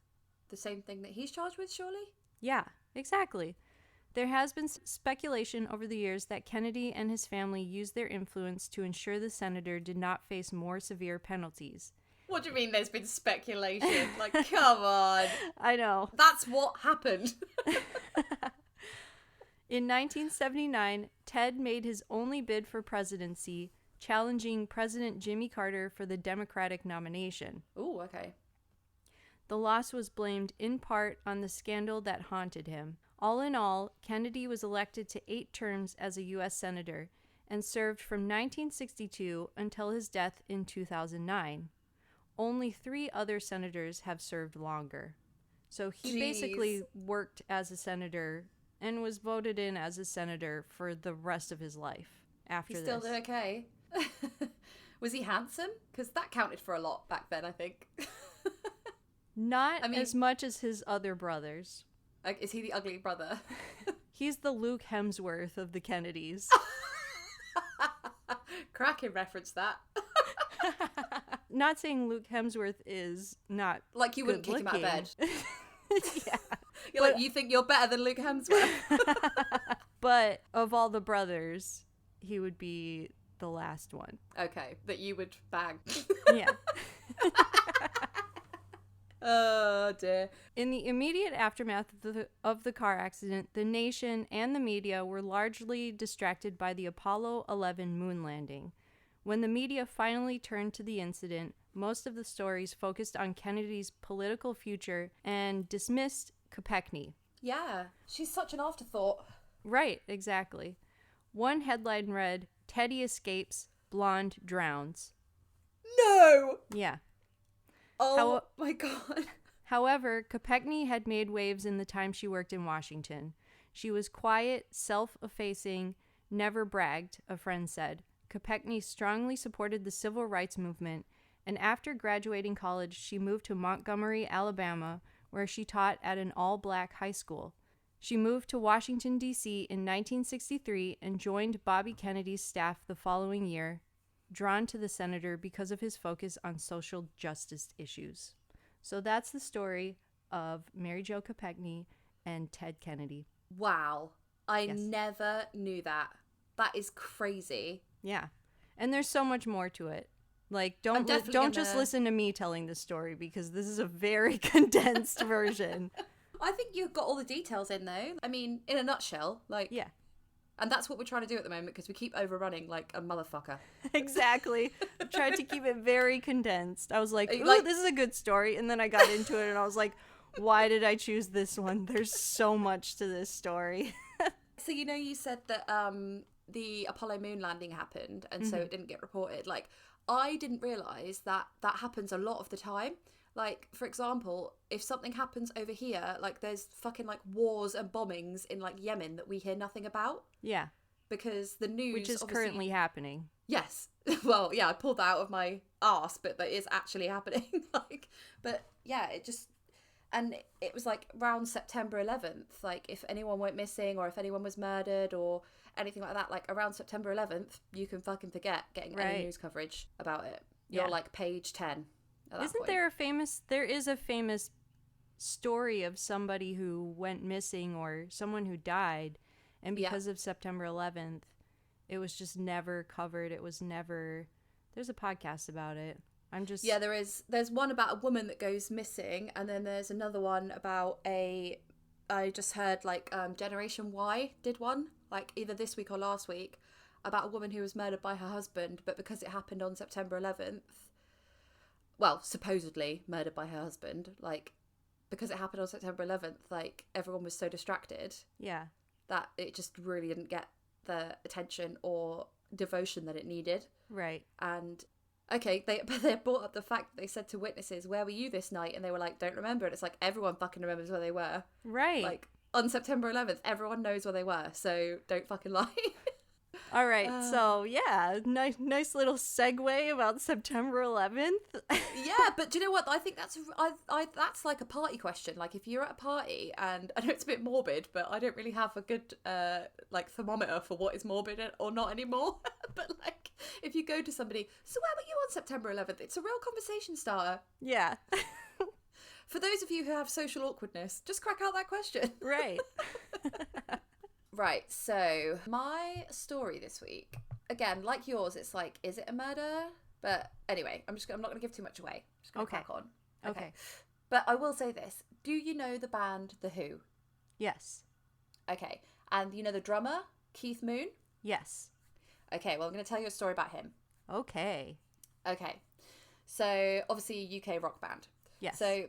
Speaker 3: the same thing that he's charged with, surely?
Speaker 2: Yeah, exactly. There has been speculation over the years that Kennedy and his family used their influence to ensure the senator did not face more severe penalties.
Speaker 3: What do you mean there's been speculation? Like, come on.
Speaker 2: I know.
Speaker 3: That's what happened.
Speaker 2: In 1979, Ted made his only bid for presidency, challenging President Jimmy Carter for the Democratic nomination.
Speaker 3: Ooh, okay.
Speaker 2: The loss was blamed in part on the scandal that haunted him. All in all, Kennedy was elected to 8 terms as a U.S. Senator and served from 1962 until his death in 2009. Only 3 other senators have served longer. So he basically worked as a senator and was voted in as a senator for the rest of his life after this.
Speaker 3: He's still doing okay. Was he handsome? Because that counted for a lot back then, I think.
Speaker 2: Not as much as his other brothers.
Speaker 3: Like, is he the ugly brother?
Speaker 2: He's the Luke Hemsworth of the Kennedys.
Speaker 3: Cracking reference, that.
Speaker 2: Not saying Luke Hemsworth is not
Speaker 3: like you wouldn't kick him out of bed.
Speaker 2: Yeah.
Speaker 3: You're like, you think you're better than Luke Hemsworth?
Speaker 2: But of all the brothers, he would be the last one.
Speaker 3: Okay, that you would bang.
Speaker 2: Yeah.
Speaker 3: Oh dear.
Speaker 2: In the immediate aftermath of the car accident, the nation and the media were largely distracted by the Apollo 11 moon landing. When the media finally turned to the incident, most of the stories focused on Kennedy's political future and dismissed Kopechne.
Speaker 3: Yeah, she's such an afterthought.
Speaker 2: Right, exactly. One headline read, "Teddy escapes, blonde drowns."
Speaker 3: No!
Speaker 2: Yeah.
Speaker 3: Oh my God.
Speaker 2: However, Kopechne had made waves in the time she worked in Washington. She was quiet, self-effacing, never bragged, a friend said. Kopechne strongly supported the civil rights movement, and after graduating college, she moved to Montgomery, Alabama, where she taught at an all-black high school. She moved to Washington, D.C. in 1963 and joined Bobby Kennedy's staff the following year, drawn to the senator because of his focus on social justice issues. So that's the story of Mary Jo Kopechne and Ted Kennedy.
Speaker 3: Wow. I never knew that. That is crazy.
Speaker 2: Yeah. And there's so much more to it. Like, don't just listen to me telling this story, because this is a very condensed version.
Speaker 3: I think you've got all the details in, though. I mean, in a nutshell, like...
Speaker 2: Yeah.
Speaker 3: And that's what we're trying to do at the moment, because we keep overrunning like a motherfucker.
Speaker 2: Exactly. I tried to keep it very condensed. I was like, ooh,
Speaker 3: like...
Speaker 2: this is a good story. And then I got into it and I was like, why did I choose this one? There's so much to this story.
Speaker 3: So, you know, you said that the Apollo moon landing happened and so it didn't get reported. Like, I didn't realise that that happens a lot of the time. Like, for example, if something happens over here, like there's fucking like wars and bombings in like Yemen that we hear nothing about.
Speaker 2: Yeah.
Speaker 3: Because the news...
Speaker 2: Which is currently happening.
Speaker 3: Yes. Well, yeah, I pulled that out of my arse, but that is actually happening. Like, but yeah, it just... And it was like around September 11th, like if anyone went missing or if anyone was murdered or anything like that, like around September 11th, you can fucking forget getting any news coverage about it. You're like page 10.
Speaker 2: Isn't there there is a famous story of somebody who went missing or someone who died, and because of September 11th, it was just never covered. It was never, there's a podcast about it.
Speaker 3: Yeah, there's one about a woman that goes missing, and then there's another one about I just heard like Generation Y did one, like either this week or last week, about a woman who was murdered by her husband, but because it happened on September 11th, well, supposedly murdered by her husband, like, because it happened on September 11th, like, everyone was so distracted.
Speaker 2: Yeah.
Speaker 3: That it just really didn't get the attention or devotion that it needed.
Speaker 2: Right.
Speaker 3: And, okay, they brought up the fact that they said to witnesses, where were you this night? And they were like, don't remember. And it's like, everyone fucking remembers where they were.
Speaker 2: Right.
Speaker 3: Like, on September 11th, everyone knows where they were, so don't fucking lie.
Speaker 2: All right, so yeah, nice little segue about September 11th.
Speaker 3: Yeah, but do you know what? I think that's like a party question. Like, if you're at a party, and I know it's a bit morbid, but I don't really have a good like thermometer for what is morbid or not anymore. But like, if you go to somebody, so where were you on September 11th? It's a real conversation starter.
Speaker 2: Yeah.
Speaker 3: For those of you who have social awkwardness, just crack out that question.
Speaker 2: Right.
Speaker 3: Right, so my story this week, again, like yours, it's like, is it a murder? But anyway, I'm not going to give too much away. I'm just going to crack on.
Speaker 2: Okay.
Speaker 3: But I will say this. Do you know the band The Who?
Speaker 2: Yes.
Speaker 3: Okay. And you know the drummer, Keith Moon?
Speaker 2: Yes.
Speaker 3: Okay, well, I'm going to tell you a story about him.
Speaker 2: Okay.
Speaker 3: Okay. So, obviously, a UK rock band.
Speaker 2: Yes.
Speaker 3: So,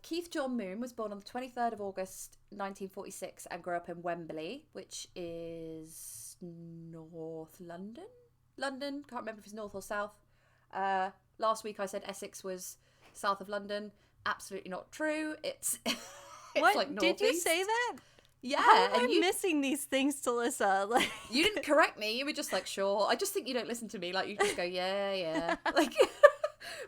Speaker 3: Keith John Moon was born on the 23rd of August 1946 and grew up in Wembley, which is North London? London, can't remember if it's north or south. Last week I said Essex was south of London. Absolutely not true. It's, it's
Speaker 2: what?
Speaker 3: like
Speaker 2: Did you
Speaker 3: northeast.
Speaker 2: say that?
Speaker 3: Yeah.
Speaker 2: How am I
Speaker 3: and
Speaker 2: missing these things, Talissa? Like,
Speaker 3: you didn't correct me. You were just like, sure. I just think you don't listen to me. Like, you just go, yeah. Like,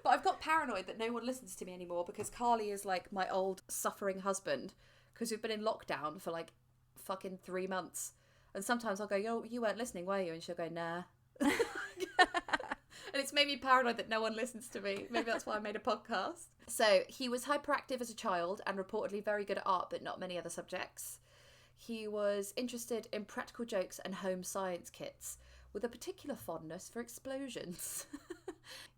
Speaker 3: but I've got paranoid that no one listens to me anymore because Carly is like my old suffering husband because we've been in lockdown for like fucking 3 months. And sometimes I'll go, yo, you weren't listening, were you? And she'll go, nah. And it's made me paranoid that no one listens to me. Maybe that's why I made a podcast. So he was hyperactive as a child and reportedly very good at art, but not many other subjects. He was interested in practical jokes and home science kits, with a particular fondness for explosions.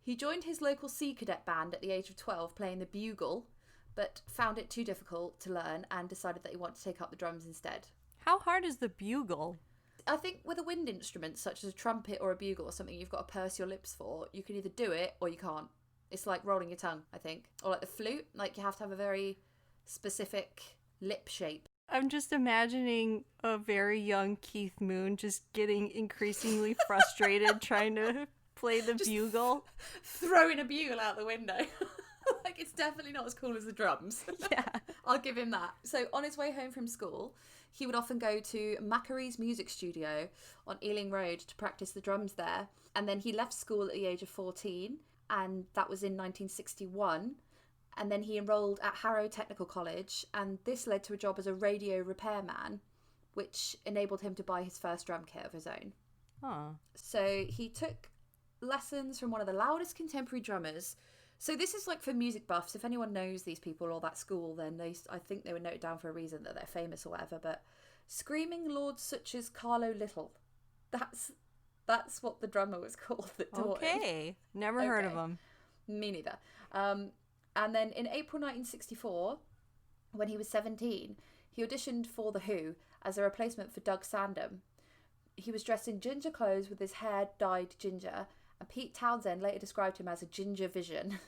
Speaker 3: He joined his local Sea Cadet band at the age of 12, playing the bugle, but found it too difficult to learn and decided that he wanted to take up the drums instead.
Speaker 2: how hard is the bugle?
Speaker 3: I think with a wind instrument, such as a trumpet or a bugle or something you've got to purse your lips for, you can either do it or you can't. It's like rolling your tongue, I think. Or like the flute, like you have to have a very specific lip shape.
Speaker 2: I'm just imagining a very young Keith Moon just getting increasingly frustrated trying to play the bugle.
Speaker 3: Throwing a bugle out the window. Like, it's definitely not as cool as the drums.
Speaker 2: Yeah.
Speaker 3: I'll give him that. So on his way home from school, he would often go to Macquarie's music studio on Ealing Road to practice the drums there. And then he left school at the age of 14, and that was in 1961. And then he enrolled at Harrow Technical College, and this led to a job as a radio repairman, which enabled him to buy his first drum kit of his own.
Speaker 2: Huh.
Speaker 3: So he took lessons from one of the loudest contemporary drummers. So this is like for music buffs. If anyone knows these people or that school, then I think they were noted down for a reason, that they're famous or whatever. But screaming lords such as Carlo Little, that's what the drummer was called that taught him.
Speaker 2: Okay. Never heard of him.
Speaker 3: Me neither. And then in April 1964, when he was 17, he auditioned for The Who as a replacement for Doug Sandham. He was dressed in ginger clothes with his hair dyed ginger, and Pete Townsend later described him as a ginger vision.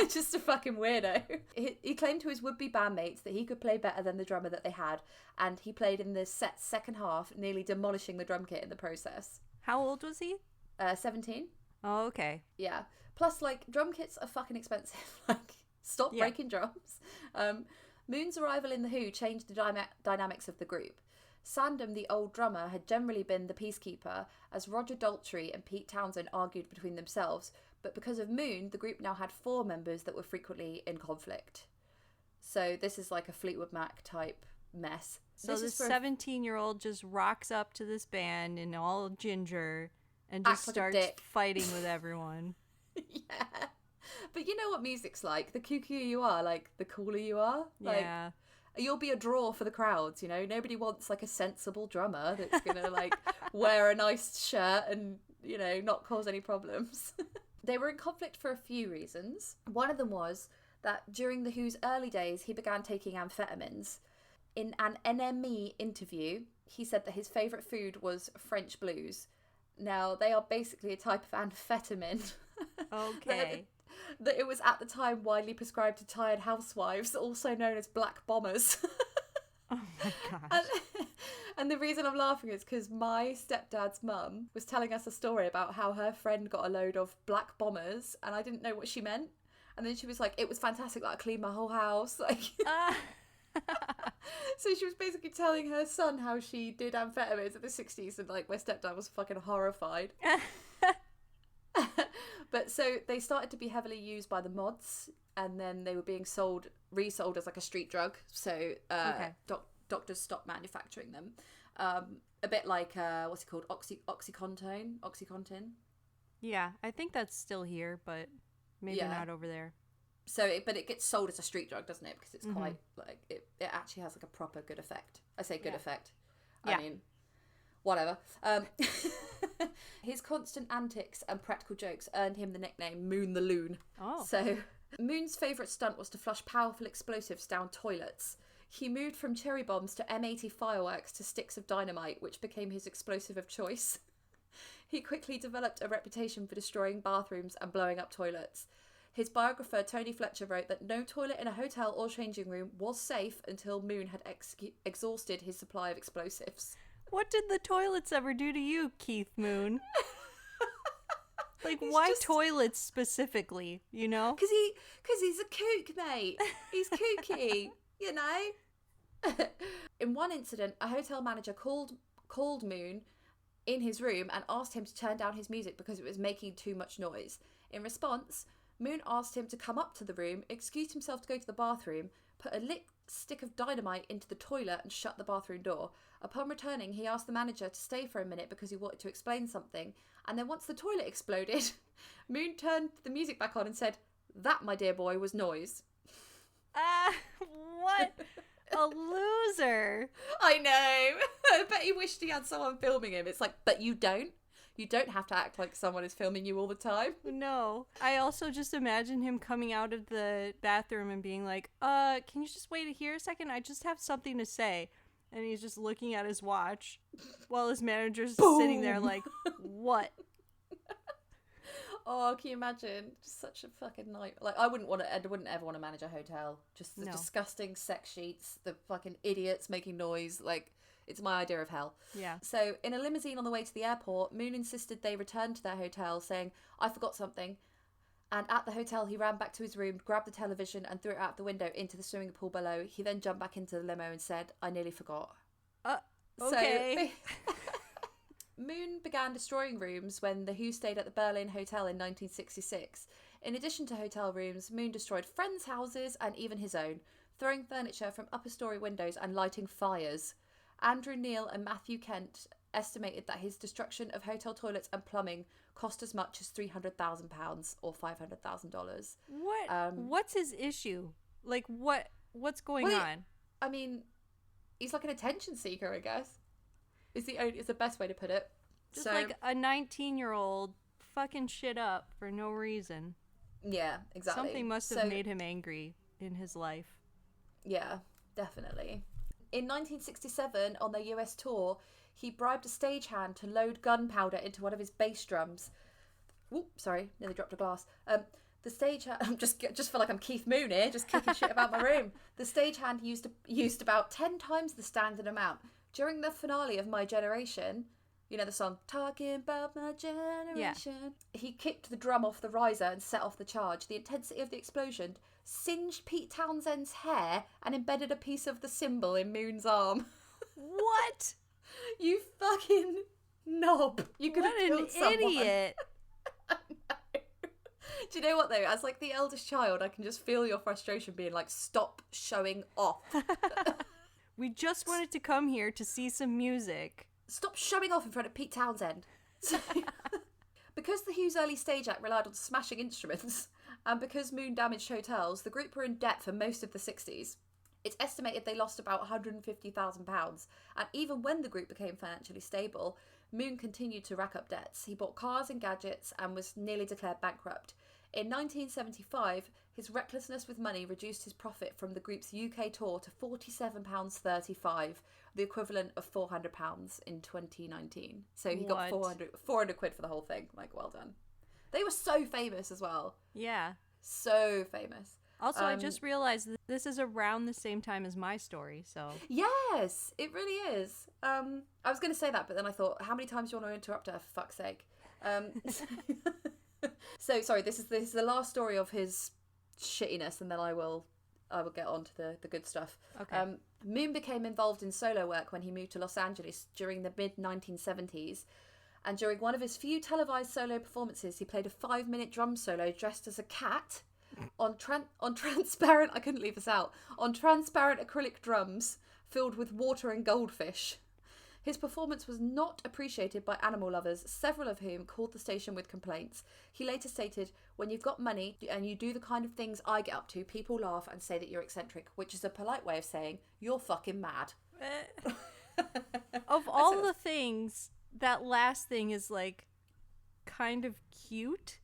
Speaker 3: Just a fucking weirdo. He claimed to his would-be bandmates that he could play better than the drummer that they had, and he played in the set's second half, nearly demolishing the drum kit in the process.
Speaker 2: How old was he?
Speaker 3: 17.
Speaker 2: Oh, okay.
Speaker 3: Yeah. Plus, like, drum kits are fucking expensive. Like, stop breaking drums. Moon's arrival in The Who changed the dynamics of the group. Sandham, the old drummer, had generally been the peacekeeper, as Roger Daltrey and Pete Townsend argued between themselves, but because of Moon, the group now had 4 members that were frequently in conflict. So this is like a Fleetwood Mac type mess.
Speaker 2: So this 17-year-old just rocks up to this band in all ginger and just starts fighting with everyone.
Speaker 3: Yeah. But you know what music's like. The kookier you are, like, the cooler you are. Like,
Speaker 2: yeah.
Speaker 3: You'll be a draw for the crowds, you know? Nobody wants, like, a sensible drummer that's going to, like, wear a nice shirt and, you know, not cause any problems. They were in conflict for a few reasons. One of them was that during The Who's early days, he began taking amphetamines. In an NME interview, he said that his favourite food was French blues. Now, they are basically a type of amphetamine.
Speaker 2: Okay.
Speaker 3: That it was at the time widely prescribed to tired housewives, also known as black bombers.
Speaker 2: Oh my gosh.
Speaker 3: And the reason I'm laughing is because my stepdad's mum was telling us a story about how her friend got a load of black bombers, and I didn't know what she meant. And then she was like, it was fantastic, like I cleaned my whole house. Like, so she was basically telling her son how she did amphetamines in the 60s, and like my stepdad was fucking horrified. But so they started to be heavily used by the mods, and then they were being resold as like a street drug. So doctors stopped manufacturing them. A bit like what's it called, Oxycontin.
Speaker 2: Yeah, I think that's still here, but maybe not over there.
Speaker 3: But it gets sold as a street drug, doesn't it? Because it's quite like it actually has like a proper good effect. I say good effect. I mean, whatever. His constant antics and practical jokes earned him the nickname Moon the Loon.
Speaker 2: Oh.
Speaker 3: So Moon's favourite stunt was to flush powerful explosives down toilets. He moved from cherry bombs to M80 fireworks to sticks of dynamite, which became his explosive of choice. He quickly developed a reputation for destroying bathrooms and blowing up toilets. His biographer, Tony Fletcher, wrote that no toilet in a hotel or changing room was safe until Moon had exhausted his supply of explosives.
Speaker 2: What did the toilets ever do to you, Keith Moon? Like, why toilets specifically, you know?
Speaker 3: Because he's a kook, mate. He's kooky, you know? In one incident, a hotel manager called Moon in his room and asked him to turn down his music because it was making too much noise. In response, Moon asked him to come up to the room, excused himself to go to the bathroom, put a lit stick of dynamite into the toilet and shut the bathroom door. Upon returning, he asked the manager to stay for a minute because he wanted to explain something. And then once the toilet exploded, Moon turned the music back on and said, "That, my dear boy, was noise."
Speaker 2: What a loser.
Speaker 3: I know. I bet he wished he had someone filming him. It's like, but you don't. You don't have to act like someone is filming you all the time.
Speaker 2: No. I also just imagine him coming out of the bathroom and being like, can you just wait here a second? I just have something to say. And he's just looking at his watch while his manager's sitting there like, what?
Speaker 3: Oh, can you imagine? Just such a fucking night. Like, I wouldn't ever want to manage a hotel. Just the disgusting sex sheets, the fucking idiots making noise. Like, it's my idea of hell.
Speaker 2: Yeah.
Speaker 3: So, in a limousine on the way to the airport, Moon insisted they return to their hotel, saying, "I forgot something." And at the hotel, he ran back to his room, grabbed the television and threw it out the window into the swimming pool below. He then jumped back into the limo and said, "I nearly forgot."
Speaker 2: Okay.
Speaker 3: So, Moon began destroying rooms when the Who stayed at the Berlin Hotel in 1966. In addition to hotel rooms, Moon destroyed friends' houses and even his own, throwing furniture from upper story windows and lighting fires. Andrew Neil and Matthew Kent estimated that his destruction of hotel toilets and plumbing cost as much as £300,000 or $500,000.
Speaker 2: What? What's his issue? Like, what's going on?
Speaker 3: I mean, he's like an attention seeker, I guess. Is the best way to put it.
Speaker 2: Just like a 19-year-old fucking shit up for no reason.
Speaker 3: Yeah, exactly.
Speaker 2: Something must have made him angry in his life.
Speaker 3: Yeah, definitely. In 1967, on their US tour, he bribed a stagehand to load gunpowder into one of his bass drums. Whoop, sorry, nearly dropped a glass. The stagehand, I'm just feel like I'm Keith Moon here, just kicking shit about my room. The stagehand used about 10 times the standard amount. During the finale of My Generation, you know the song, "Talking About My Generation," he kicked the drum off the riser and set off the charge. The intensity of the explosion singed Pete Townshend's hair and embedded a piece of the cymbal in Moon's arm.
Speaker 2: What?
Speaker 3: You fucking knob. You could have killed someone.
Speaker 2: What an idiot.
Speaker 3: I know. Do you know what though? As like the eldest child, I can just feel your frustration being like, stop showing off.
Speaker 2: We just wanted to come here to see some music.
Speaker 3: Stop showing off in front of Pete Townsend. Because the Who's early stage act relied on smashing instruments, and because Moon damaged hotels, the group were in debt for most of the 60s. It's estimated they lost about £150,000, and even when the group became financially stable, Moon continued to rack up debts. He bought cars and gadgets and was nearly declared bankrupt. In 1975, his recklessness with money reduced his profit from the group's UK tour to £47.35, the equivalent of £400 in 2019. So he got 400 quid for the whole thing. Like, well done. They were so famous as well.
Speaker 2: Yeah.
Speaker 3: So famous.
Speaker 2: Also, I just realized that this is around the same time as my story, so...
Speaker 3: Yes, it really is. I was going to say that, but then I thought, how many times do you want to interrupt her, for fuck's sake? So, sorry, this is the last story of his shittiness, and then I will get on to the good stuff.
Speaker 2: Okay.
Speaker 3: Moon became involved in solo work when he moved to Los Angeles during the mid-1970s. And during one of his few televised solo performances, he played a 5-minute drum solo dressed as a cat on transparent, I couldn't leave this out, on transparent acrylic drums filled with water and goldfish. His performance was not appreciated by animal lovers, several of whom called the station with complaints. He later stated, "When you've got money and you do the kind of things I get up to, people laugh and say that you're eccentric," which is a polite way of saying you're fucking mad.
Speaker 2: Of all the things, that last thing is like kind of cute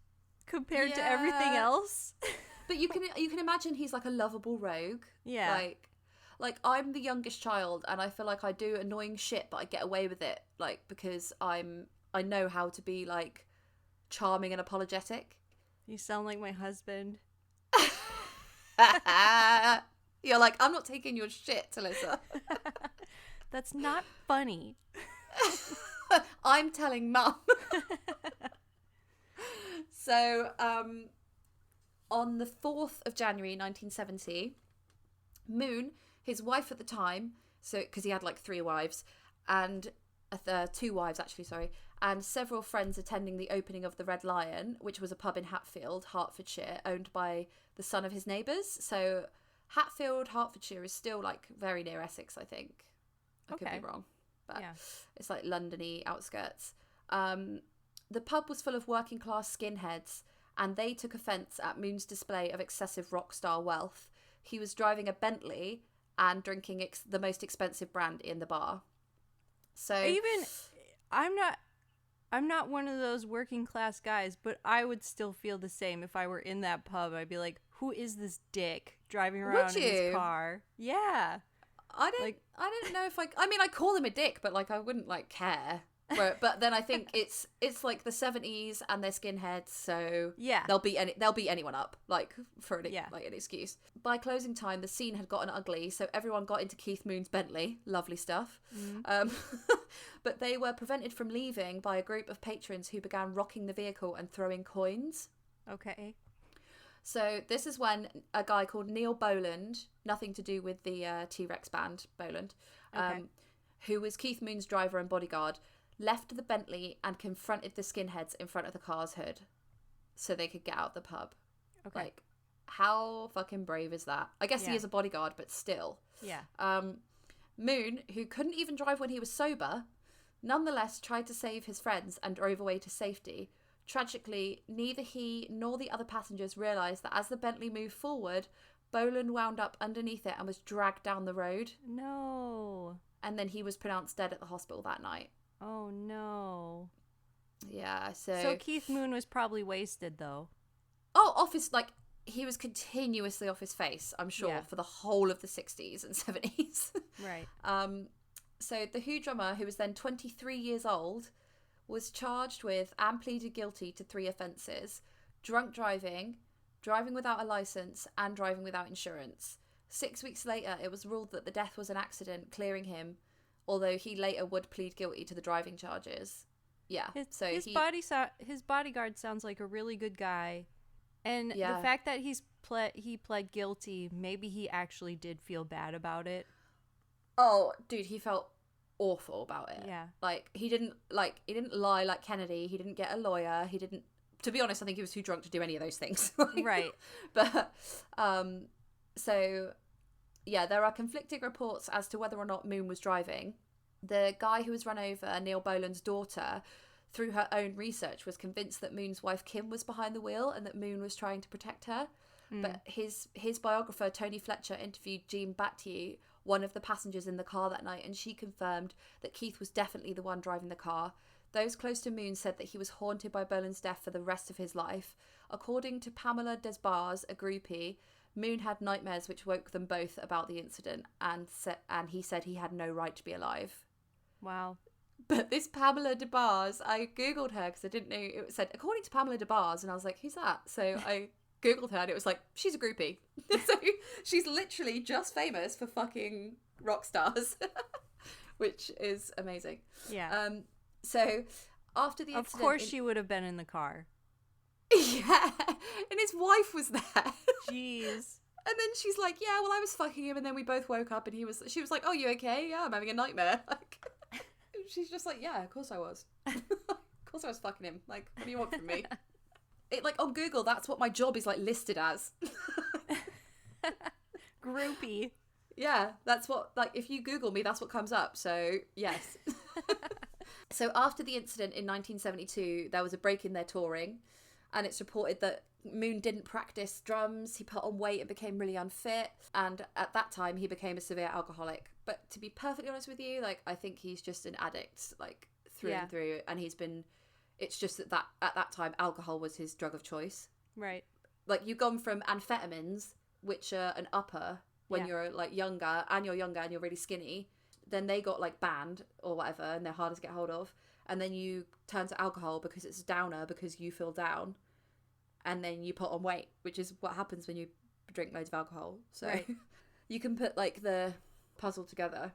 Speaker 2: compared to everything else.
Speaker 3: But you can imagine he's like a lovable rogue.
Speaker 2: Yeah.
Speaker 3: Like I'm the youngest child, and I feel like I do annoying shit, but I get away with it, like because I know how to be like charming and apologetic.
Speaker 2: You sound like my husband.
Speaker 3: You're like, I'm not taking your shit, Alyssa.
Speaker 2: That's not funny.
Speaker 3: I'm telling Mum. So, on the 4th of January 1970, Moon, his wife at the time, so because he had like 3 wives, and 2 wives actually, sorry, and several friends attending the opening of the Red Lion, which was a pub in Hatfield, Hertfordshire, owned by the son of his neighbours. So Hatfield, Hertfordshire is still like very near Essex, I think. I could be wrong, but it's like London-y outskirts. The pub was full of working class skinheads, and they took offence at Moon's display of excessive rock star wealth. He was driving a Bentley and drinking the most expensive brand in the bar. So
Speaker 2: I'm not one of those working class guys, but I would still feel the same if I were in that pub. I'd be like, who is this dick driving around in his car? Yeah.
Speaker 3: I don't know if I call him a dick, but like I wouldn't like care. But then I think it's like the 70s and they're skinheads, so
Speaker 2: yeah,
Speaker 3: they'll beat anyone up like for an excuse. By closing time, the scene had gotten ugly, so everyone got into Keith Moon's Bentley. Lovely stuff. But they were prevented from leaving by a group of patrons who began rocking the vehicle and throwing coins.
Speaker 2: Okay.
Speaker 3: So this is when a guy called Neil Boland, nothing to do with the T-Rex band Boland, who was Keith Moon's driver and bodyguard, left the Bentley and confronted the skinheads in front of the car's hood so they could get out the pub.
Speaker 2: Okay.
Speaker 3: Like, how fucking brave is that? I guess he is a bodyguard, but still.
Speaker 2: Yeah.
Speaker 3: Moon, who couldn't even drive when he was sober, nonetheless tried to save his friends and drove away to safety. Tragically, neither he nor the other passengers realised that as the Bentley moved forward, Boland wound up underneath it and was dragged down the road.
Speaker 2: No.
Speaker 3: And then he was pronounced dead at the hospital that night.
Speaker 2: Oh, no.
Speaker 3: Yeah,
Speaker 2: So Keith Moon was probably wasted, though.
Speaker 3: Oh, he was continuously off his face, I'm sure, for the whole of the 60s and 70s.
Speaker 2: Right.
Speaker 3: So the Who drummer, who was then 23 years old, was charged with and pleaded guilty to 3 offences: drunk driving, driving without a licence, and driving without insurance. 6 weeks later, it was ruled that the death was an accident, clearing him, although he later would plead guilty to the driving charges. Yeah.
Speaker 2: His bodyguard sounds like a really good guy. And the fact that he pled guilty, maybe he actually did feel bad about it.
Speaker 3: Oh, dude, he felt awful about it.
Speaker 2: Yeah.
Speaker 3: Like, he didn't lie like Kennedy. He didn't get a lawyer. He didn't, to be honest, I think he was too drunk to do any of those things.
Speaker 2: Right.
Speaker 3: But, so, yeah, there are conflicting reports as to whether or not Moon was driving. The guy who was run over, Neil Boland's daughter, through her own research, was convinced that Moon's wife Kim was behind the wheel and that Moon was trying to protect her. But his biographer, Tony Fletcher, interviewed Jean Battieu, one of the passengers in the car that night, and she confirmed that Keith was definitely the one driving the car. Those close to Moon said that he was haunted by Boland's death for the rest of his life. According to Pamela Desbars, a groupie, Moon had nightmares which woke them both about the incident, and he said he had no right to be alive.
Speaker 2: Wow.
Speaker 3: But this Pamela Desbars, I googled her because I didn't know, it said according to Pamela Desbars, and I was like, who's that? So I googled her and it was like, she's a groupie. So she's literally just famous for fucking rock stars, which is amazing.
Speaker 2: Yeah.
Speaker 3: So after the incident,
Speaker 2: of course she would have been in the car.
Speaker 3: Yeah, and his wife was there.
Speaker 2: Jeez.
Speaker 3: And then she's like, yeah, well, I was fucking him, and then we both woke up, and she was like, oh, you okay? Yeah, I'm having a nightmare. Like, she's just like, yeah, of course I was. Of course I was fucking him. Like, what do you want from me? It, like, on Google, that's what my job is, like, listed as.
Speaker 2: Groupie.
Speaker 3: Yeah, that's what, like, if you Google me, that's what comes up. So, yes. So after the incident in 1972, there was a break in their touring, and it's reported that Moon didn't practice drums, he put on weight and became really unfit, and at that time he became a severe alcoholic. But to be perfectly honest with you, like, I think he's just an addict, like, through and through, and it's just that at that time alcohol was his drug of choice.
Speaker 2: Right.
Speaker 3: Like, you've gone from amphetamines, which are an upper when you're like younger and you're really skinny, then they got like banned or whatever, and they're harder to get hold of, and then you turn to alcohol because it's a downer, because you feel down, and then you put on weight, which is what happens when you drink loads of alcohol. So right. You can put like the puzzle together.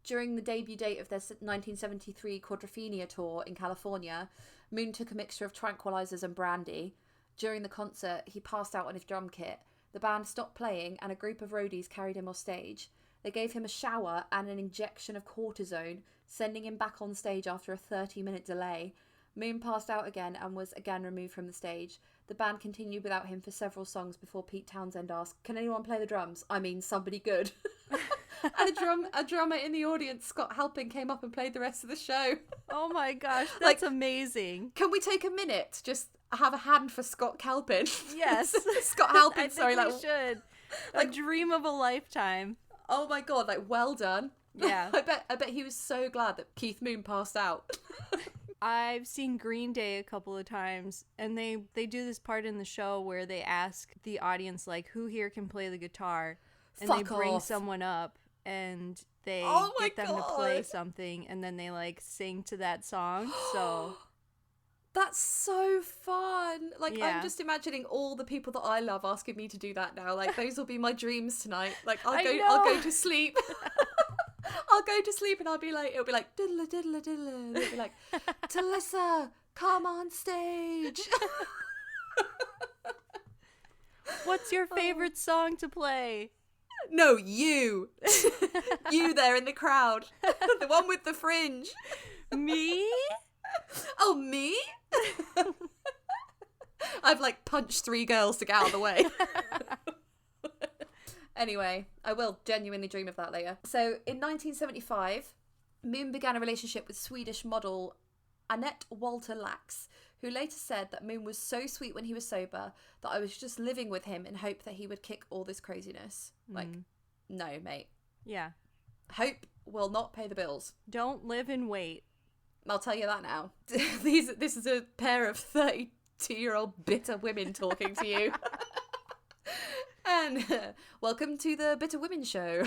Speaker 3: During the debut date of their 1973 Quadrophenia tour in California, Moon took a mixture of tranquilizers and brandy. During the concert, he passed out on his drum kit. The band stopped playing and a group of roadies carried him off stage. They gave him a shower and an injection of cortisone, sending him back on stage after a 30-minute delay. Moon passed out again and was again removed from the stage. The band continued without him for several songs before Pete Townsend asked, "Can anyone play the drums? I mean, somebody good." And a drummer in the audience, Scott Halpin, came up and played the rest of the show.
Speaker 2: Oh my gosh, that's like, amazing.
Speaker 3: Can we take a minute to just have a hand for Scott Halpin?
Speaker 2: Yes.
Speaker 3: Scott Halpin,
Speaker 2: I think we should. Like, a dream of a lifetime.
Speaker 3: Oh my god, like, well done.
Speaker 2: Yeah.
Speaker 3: I bet he was so glad that Keith Moon passed out.
Speaker 2: I've seen Green Day a couple of times, and they do this part in the show where they ask the audience, like, who here can play the guitar? And they bring someone up, and they get them to play something, and then they, like, sing to that song, so...
Speaker 3: That's so fun. Like, I'm just imagining all the people that I love asking me to do that now. Like, those will be my dreams tonight. Like, I'll go to sleep. I'll go to sleep and it'll be like, diddle diddle diddle. And it'll be like, Talissa, come on stage.
Speaker 2: What's your favorite song to play?
Speaker 3: No, you. You there in the crowd. The one with the fringe.
Speaker 2: Me?
Speaker 3: Oh, me? I've like punched 3 girls to get out of the way. Anyway, I will genuinely dream of that later. So in 1975, Moon began a relationship with Swedish model Annette Walter Lax, who later said that Moon was so sweet when he was sober that I was just living with him in hope that he would kick all this craziness. Like, no, mate.
Speaker 2: Yeah.
Speaker 3: Hope will not pay the bills.
Speaker 2: Don't live and wait.
Speaker 3: I'll tell you that now. This is a pair of 32-year-old bitter women talking to you. And welcome to the Bitter Women Show.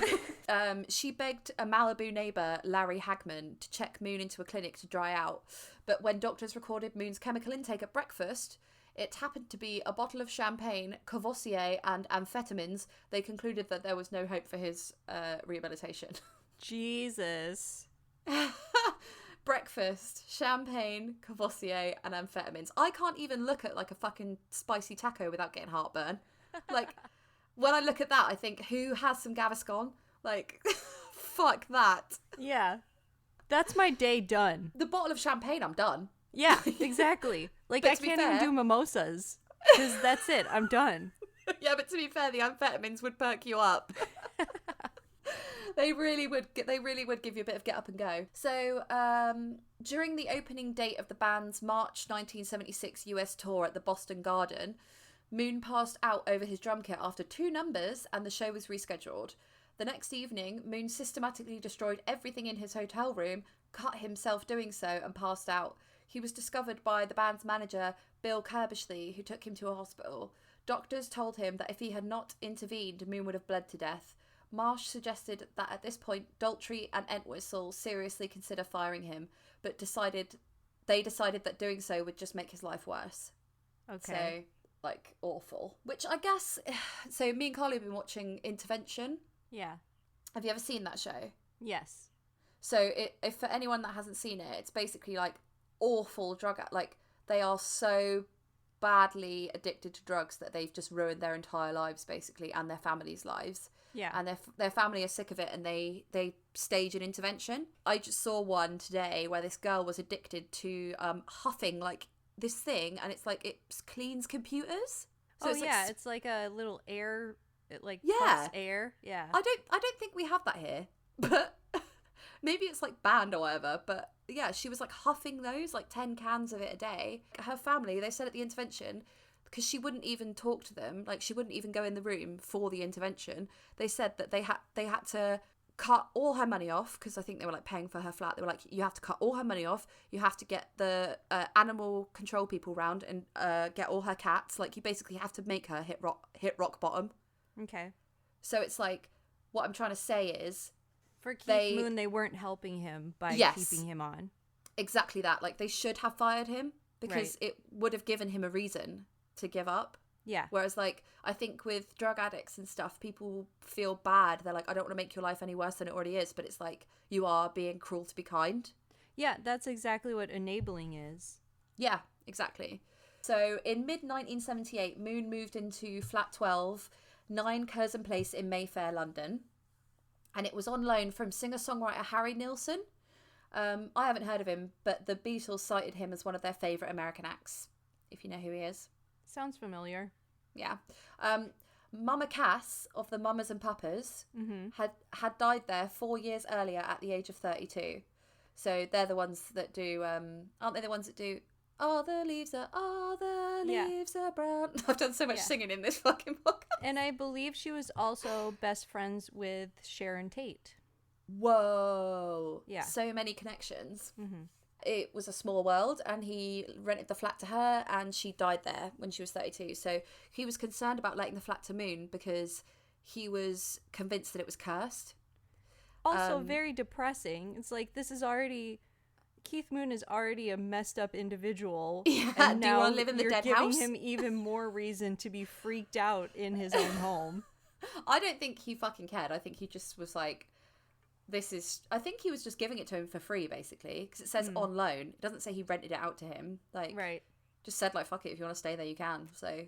Speaker 3: She begged a Malibu neighbour, Larry Hagman, to check Moon into a clinic to dry out. But when doctors recorded Moon's chemical intake at breakfast, it happened to be a bottle of champagne, Courvoisier, and amphetamines. They concluded that there was no hope for his rehabilitation.
Speaker 2: Jesus.
Speaker 3: Breakfast, champagne, Courvoisier, and amphetamines. I can't even look at like a fucking spicy taco without getting heartburn. Like, when I look at that, I think, who has some Gaviscon? Like, fuck that.
Speaker 2: Yeah. That's my day done.
Speaker 3: The bottle of champagne, I'm done.
Speaker 2: Yeah, exactly. Like, I can't even do mimosas. Because that's it. I'm done.
Speaker 3: Yeah, but to be fair, the amphetamines would perk you up. They really would give you a bit of get up and go. So, during the opening date of the band's March 1976 US tour at the Boston Garden, Moon passed out over his drum kit after 2 numbers and the show was rescheduled. The next evening, Moon systematically destroyed everything in his hotel room, cut himself doing so, and passed out. He was discovered by the band's manager, Bill Kerbishley, who took him to a hospital. Doctors told him that if he had not intervened, Moon would have bled to death. Marsh suggested that at this point, Daltrey and Entwistle seriously consider firing him, but they decided that doing so would just make his life worse.
Speaker 2: Okay.
Speaker 3: So, like, awful. Which I guess, so me and Carly have been watching Intervention.
Speaker 2: Yeah.
Speaker 3: Have you ever seen that show?
Speaker 2: Yes.
Speaker 3: So if for anyone that hasn't seen it, it's basically like awful drug, like they are so badly addicted to drugs that they've just ruined their entire lives basically, and their families' lives.
Speaker 2: Yeah.
Speaker 3: And their family are sick of it, and they stage an intervention. I just saw one today where this girl was addicted to huffing like this thing, and it's like it cleans computers.
Speaker 2: So it's like a little air It like
Speaker 3: Yeah.
Speaker 2: puffs air. Yeah.
Speaker 3: I don't think we have that here, but maybe it's like banned or whatever. But yeah, she was like huffing those, like 10 cans of it a day. Her family, they said at the intervention, because she wouldn't even talk to them, like she wouldn't even go in the room for the intervention. They said that they had to cut all her money off, because I think they were like paying for her flat. They were like, you have to cut all her money off. You have to get the animal control people round and get all her cats. Like you basically have to make her hit rock bottom.
Speaker 2: Okay.
Speaker 3: So it's like, what I'm trying to say is,
Speaker 2: For Keith Moon, they weren't helping him by keeping him on.
Speaker 3: Exactly that. Like they should have fired him, because it would have given him a reason to give up.
Speaker 2: Yeah.
Speaker 3: Whereas like I think with drug addicts and stuff, people feel bad. They're like, I don't want to make your life any worse than it already is. But it's like, you are being cruel to be kind.
Speaker 2: Yeah, that's exactly what enabling is.
Speaker 3: Yeah, exactly. So in mid-1978, Moon moved into flat 12, 9 Curzon Place in Mayfair, London. And it was on loan from singer-songwriter Harry Nilsson. I haven't heard of him, but the Beatles cited him as one of their favourite American acts, if you know who he is.
Speaker 2: Sounds familiar.
Speaker 3: Yeah. Mama Cass of the Mamas and Papas had died there 4 years earlier at the age of 32. So they're the ones that do, aren't they the ones that do, all the leaves are brown. I've done so much singing in this fucking podcast.
Speaker 2: And I believe she was also best friends with Sharon Tate.
Speaker 3: Whoa.
Speaker 2: Yeah.
Speaker 3: So many connections. Mm-hmm. It was a small world, and he rented the flat to her, and she died there when she was 32. So he was concerned about letting the flat to Moon because he was convinced that it was cursed.
Speaker 2: Also very depressing. It's like, this is already... Keith Moon is already a messed up individual.
Speaker 3: Yeah,
Speaker 2: and
Speaker 3: do you
Speaker 2: now
Speaker 3: want to live in the
Speaker 2: you're
Speaker 3: dead
Speaker 2: giving
Speaker 3: house?
Speaker 2: him even more reason to be freaked out in his own home.
Speaker 3: I don't think he fucking cared. I think he just was like... I think he was just giving it to him for free, basically, because it says on loan. It doesn't say he rented it out to him. Like,
Speaker 2: right.
Speaker 3: Just said, like, fuck it, if you want to stay there, you can. So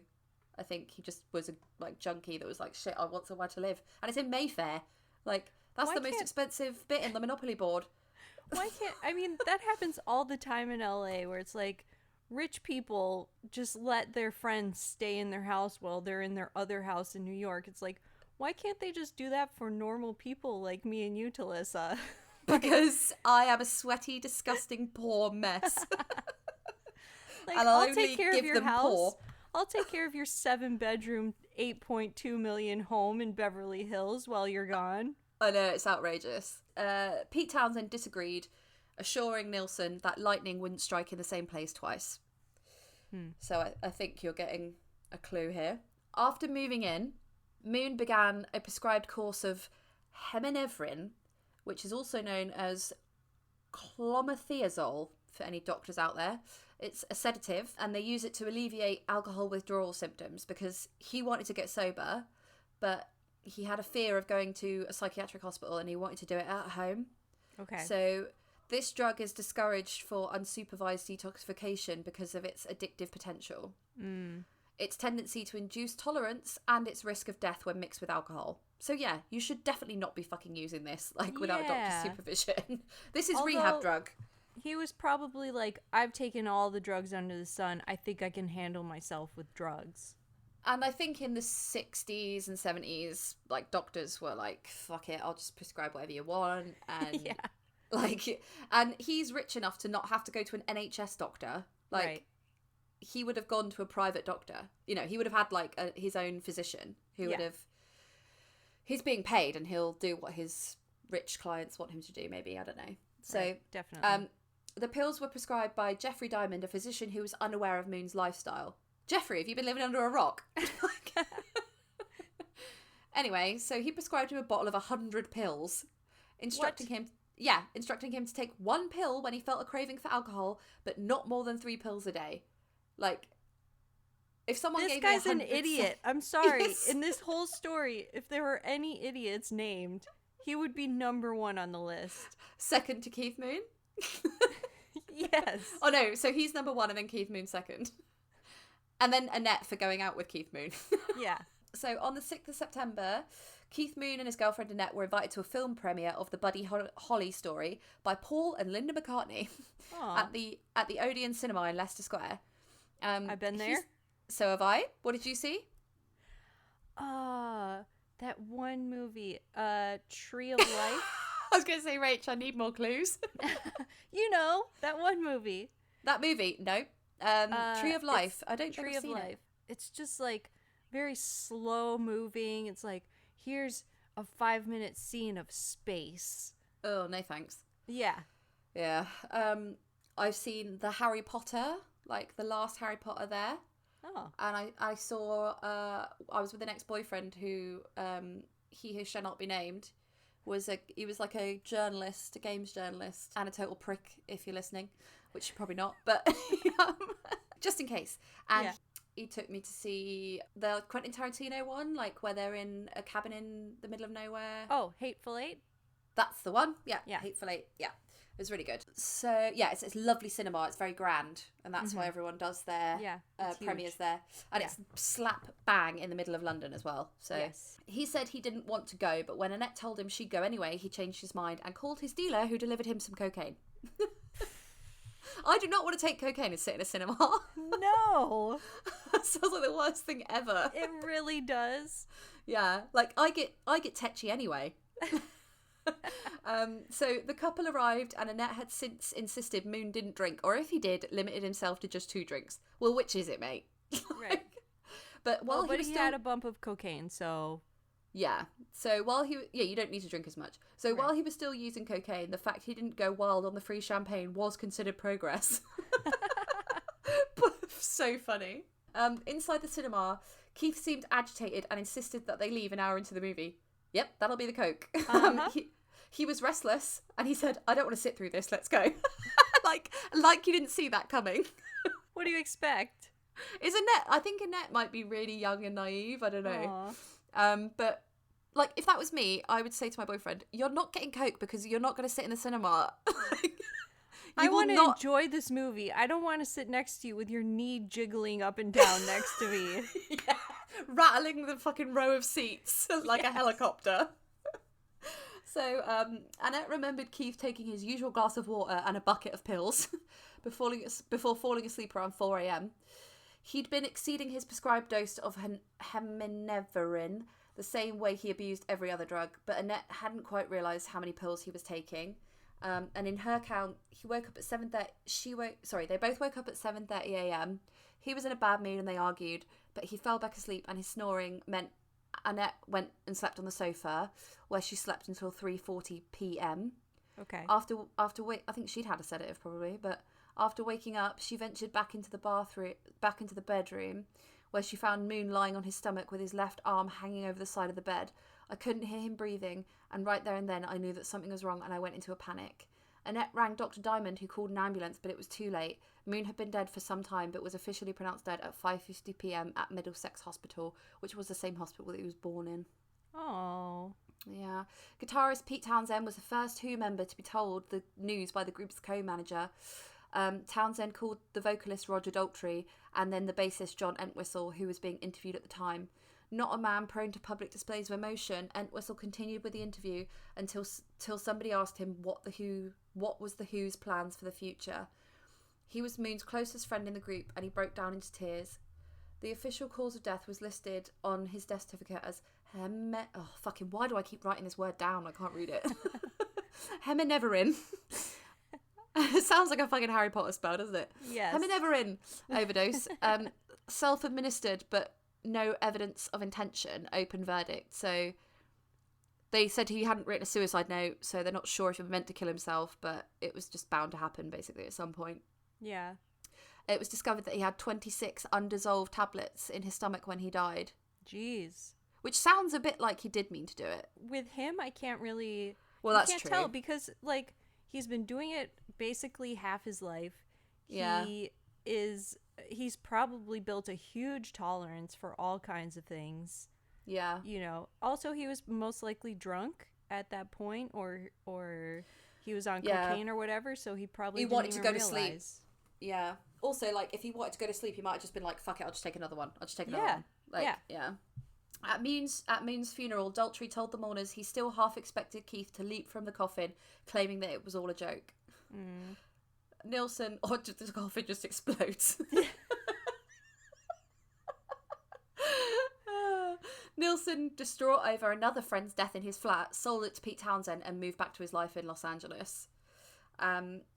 Speaker 3: I think he just was a, like, junkie that was like, shit, I want somewhere to live. And it's in Mayfair. Like, that's the most expensive bit in the Monopoly board.
Speaker 2: Why can't... I mean, that happens all the time in LA, where it's like, rich people just let their friends stay in their house while they're in their other house in New York. It's like, why can't they just do that for normal people like me and you, Talissa?
Speaker 3: Because I am a sweaty, disgusting, poor mess.
Speaker 2: Like,
Speaker 3: and
Speaker 2: I'll take care of your house.
Speaker 3: Poor.
Speaker 2: I'll take care of your 7-bedroom, 8.2 million home in Beverly Hills while you're gone.
Speaker 3: I know, it's outrageous. Pete Townsend disagreed, assuring Nilsson that lightning wouldn't strike in the same place twice. So I think you're getting a clue here. After moving in, Moon began a prescribed course of heminevrin, which is also known as clomethazole for any doctors out there. It's a sedative, and they use it to alleviate alcohol withdrawal symptoms, because he wanted to get sober, but he had a fear of going to a psychiatric hospital, and he wanted to do it at home.
Speaker 2: Okay.
Speaker 3: So this drug is discouraged for unsupervised detoxification because of its addictive potential. Its tendency to induce tolerance, and its risk of death when mixed with alcohol. So yeah, you should definitely not be fucking using this, like, without doctor supervision. This is rehab drug.
Speaker 2: He was probably like, I've taken all the drugs under the sun. I think I can handle myself with drugs.
Speaker 3: And I think in the 60s and 70s, like, doctors were like, fuck it, I'll just prescribe whatever you want. And like, and he's rich enough to not have to go to an NHS doctor. Like,
Speaker 2: right.
Speaker 3: He would have gone to a private doctor. You know, he would have had like his own physician who would have... He's being paid, and he'll do what his rich clients want him to do, maybe. I don't know. So
Speaker 2: right, definitely.
Speaker 3: The pills were prescribed by Jeffrey Diamond, a physician who was unaware of Moon's lifestyle. Jeffrey, have you been living under a rock? Anyway, so he prescribed him a bottle of 100 pills, instructing him to take 1 pill when he felt a craving for alcohol, but not more than 3 pills a day. Like, if someone
Speaker 2: this
Speaker 3: gave
Speaker 2: guy's
Speaker 3: me
Speaker 2: an idiot. I'm sorry. Yes. In this whole story, if there were any idiots named, he would be number 1 on the list.
Speaker 3: Second to Keith Moon?
Speaker 2: Yes.
Speaker 3: Oh no, so he's number 1 and then Keith Moon second. And then Annette for going out with Keith Moon.
Speaker 2: Yeah.
Speaker 3: So on the 6th of September, Keith Moon and his girlfriend Annette were invited to a film premiere of the Buddy Holly story by Paul and Linda McCartney at the Odeon Cinema in Leicester Square.
Speaker 2: I've been there.
Speaker 3: So have I. What did you see?
Speaker 2: That one movie, Tree of Life.
Speaker 3: I was going to say, Rach, I need more clues.
Speaker 2: You know, that one movie.
Speaker 3: That movie? No. Tree of Life. I don't think
Speaker 2: Tree
Speaker 3: I've
Speaker 2: of
Speaker 3: seen
Speaker 2: Life.
Speaker 3: it.
Speaker 2: It's just like very slow moving. It's like, here's a 5-minute scene of space.
Speaker 3: Oh, no thanks.
Speaker 2: Yeah.
Speaker 3: Yeah. I've seen the Harry Potter, like the last Harry Potter there.
Speaker 2: Oh.
Speaker 3: And I saw, I was with an ex-boyfriend who, he who shall not be named, he was like a journalist, a games journalist, and a total prick if you're listening, which you're probably not, but just in case. And
Speaker 2: Yeah.
Speaker 3: he took me to see the Quentin Tarantino one, like where they're in a cabin in the middle of nowhere.
Speaker 2: Oh, Hateful Eight?
Speaker 3: That's the one. Yeah.
Speaker 2: Yeah.
Speaker 3: Hateful Eight. Yeah. It was really good. So yeah, it's lovely cinema. It's very grand, and that's why everyone does their
Speaker 2: Yeah, it's
Speaker 3: premieres
Speaker 2: huge.
Speaker 3: there. And
Speaker 2: Yeah.
Speaker 3: it's slap bang in the middle of London as well. So
Speaker 2: Yes.
Speaker 3: he said he didn't want to go, but when Annette told him she'd go anyway, he changed his mind and called his dealer, who delivered him some cocaine. I do not want to take cocaine and sit in a cinema.
Speaker 2: No,
Speaker 3: That sounds like the worst thing ever.
Speaker 2: it really does.
Speaker 3: Yeah, like I get tetchy anyway. So the couple arrived, and Annette had since insisted Moon didn't drink, or if he did, limited himself to just 2 drinks. Well, which is it, mate?
Speaker 2: Right.
Speaker 3: But while
Speaker 2: But
Speaker 3: he was
Speaker 2: he
Speaker 3: still,
Speaker 2: had a bump of cocaine, so
Speaker 3: yeah. So while you don't need to drink as much. So
Speaker 2: Right.
Speaker 3: while he was still using cocaine, the fact he didn't go wild on the free champagne was considered progress. So funny. Inside the cinema, Keith seemed agitated and insisted that they leave an hour into the movie. Yep, that'll be the coke.
Speaker 2: Uh-huh.
Speaker 3: He was restless, and he said, "I don't want to sit through this. Let's go." like you didn't see that coming.
Speaker 2: what do you expect?
Speaker 3: Is Annette? I think Annette might be really young and naive. I don't know.
Speaker 2: Aw.
Speaker 3: But like, if that was me, I would say to my boyfriend, "You're not getting coke because you're not going to sit in the cinema."
Speaker 2: I
Speaker 3: will
Speaker 2: want to
Speaker 3: not-
Speaker 2: enjoy this movie. I don't want to sit next to you with your knee jiggling up and down next to me.
Speaker 3: Yeah, rattling the fucking row of seats like a
Speaker 2: Yes.
Speaker 3: helicopter. So Annette remembered Keith taking his usual glass of water and a bucket of pills before falling asleep around 4 a.m. He'd been exceeding his prescribed dose of hemineverin the same way he abused every other drug, but Annette hadn't quite realised how many pills he was taking. And in her count, he woke up at 7:30. They both woke up at 7:30 a.m. He was in a bad mood and they argued, but he fell back asleep, and his snoring meant Annette went and slept on the sofa, where she slept until 3:40 p.m.
Speaker 2: Okay.
Speaker 3: I think she'd had a sedative probably, but after waking up, she ventured back into the bedroom, where she found Moon lying on his stomach with his left arm hanging over the side of the bed. I couldn't hear him breathing, and right there and then I knew that something was wrong, and I went into a panic. Annette rang Dr. Diamond, who called an ambulance, but it was too late. Moon had been dead for some time, but was officially pronounced dead at 5:50 p.m. at Middlesex Hospital, which was the same hospital that he was born in.
Speaker 2: Oh.
Speaker 3: Yeah. Guitarist Pete Townsend was the first Who member to be told the news by the group's co-manager. Townsend called the vocalist Roger Daltrey and then the bassist John Entwistle, who was being interviewed at the time. Not a man prone to public displays of emotion, Entwistle continued with the interview until somebody asked him what was the Who's plans for the future. He was Moon's closest friend in the group, and he broke down into tears. The official cause of death was listed on his death certificate as why do I keep writing this word down? I can't read it. Hemineverin. It sounds like a fucking Harry Potter spell, doesn't it?
Speaker 2: Yes.
Speaker 3: Hemineverin overdose. Self-administered, but no evidence of intention. Open verdict. So they said he hadn't written a suicide note, so they're not sure if he meant to kill himself, but it was just bound to happen, basically, at some point.
Speaker 2: Yeah.
Speaker 3: It was discovered that he had 26 undissolved tablets in his stomach when he died,
Speaker 2: Jeez.
Speaker 3: which sounds a bit like he did mean to do it.
Speaker 2: With him, I can't really.
Speaker 3: Well,
Speaker 2: I
Speaker 3: that's
Speaker 2: can't
Speaker 3: true.
Speaker 2: tell because like he's been doing it basically half his life.
Speaker 3: Yeah.
Speaker 2: He's probably built a huge tolerance for all kinds of things.
Speaker 3: Yeah.
Speaker 2: You know. Also, he was most likely drunk at that point, or he was on
Speaker 3: Yeah.
Speaker 2: cocaine or whatever. So he probably
Speaker 3: He
Speaker 2: didn't
Speaker 3: wanted to
Speaker 2: even
Speaker 3: go to sleep.
Speaker 2: realize.
Speaker 3: Yeah. Also, like, if he wanted to go to sleep, he might have just been like, fuck it, I'll just take another one.
Speaker 2: Yeah.
Speaker 3: Like,
Speaker 2: Yeah.
Speaker 3: yeah. At Moon's funeral, Daltrey told the mourners he still half expected Keith to leap from the coffin, claiming that it was all a joke.
Speaker 2: Mm.
Speaker 3: Nilsson, or the coffin just explodes. Nilsson, distraught over another friend's death in his flat, sold it to Pete Townsend and moved back to his life in Los Angeles.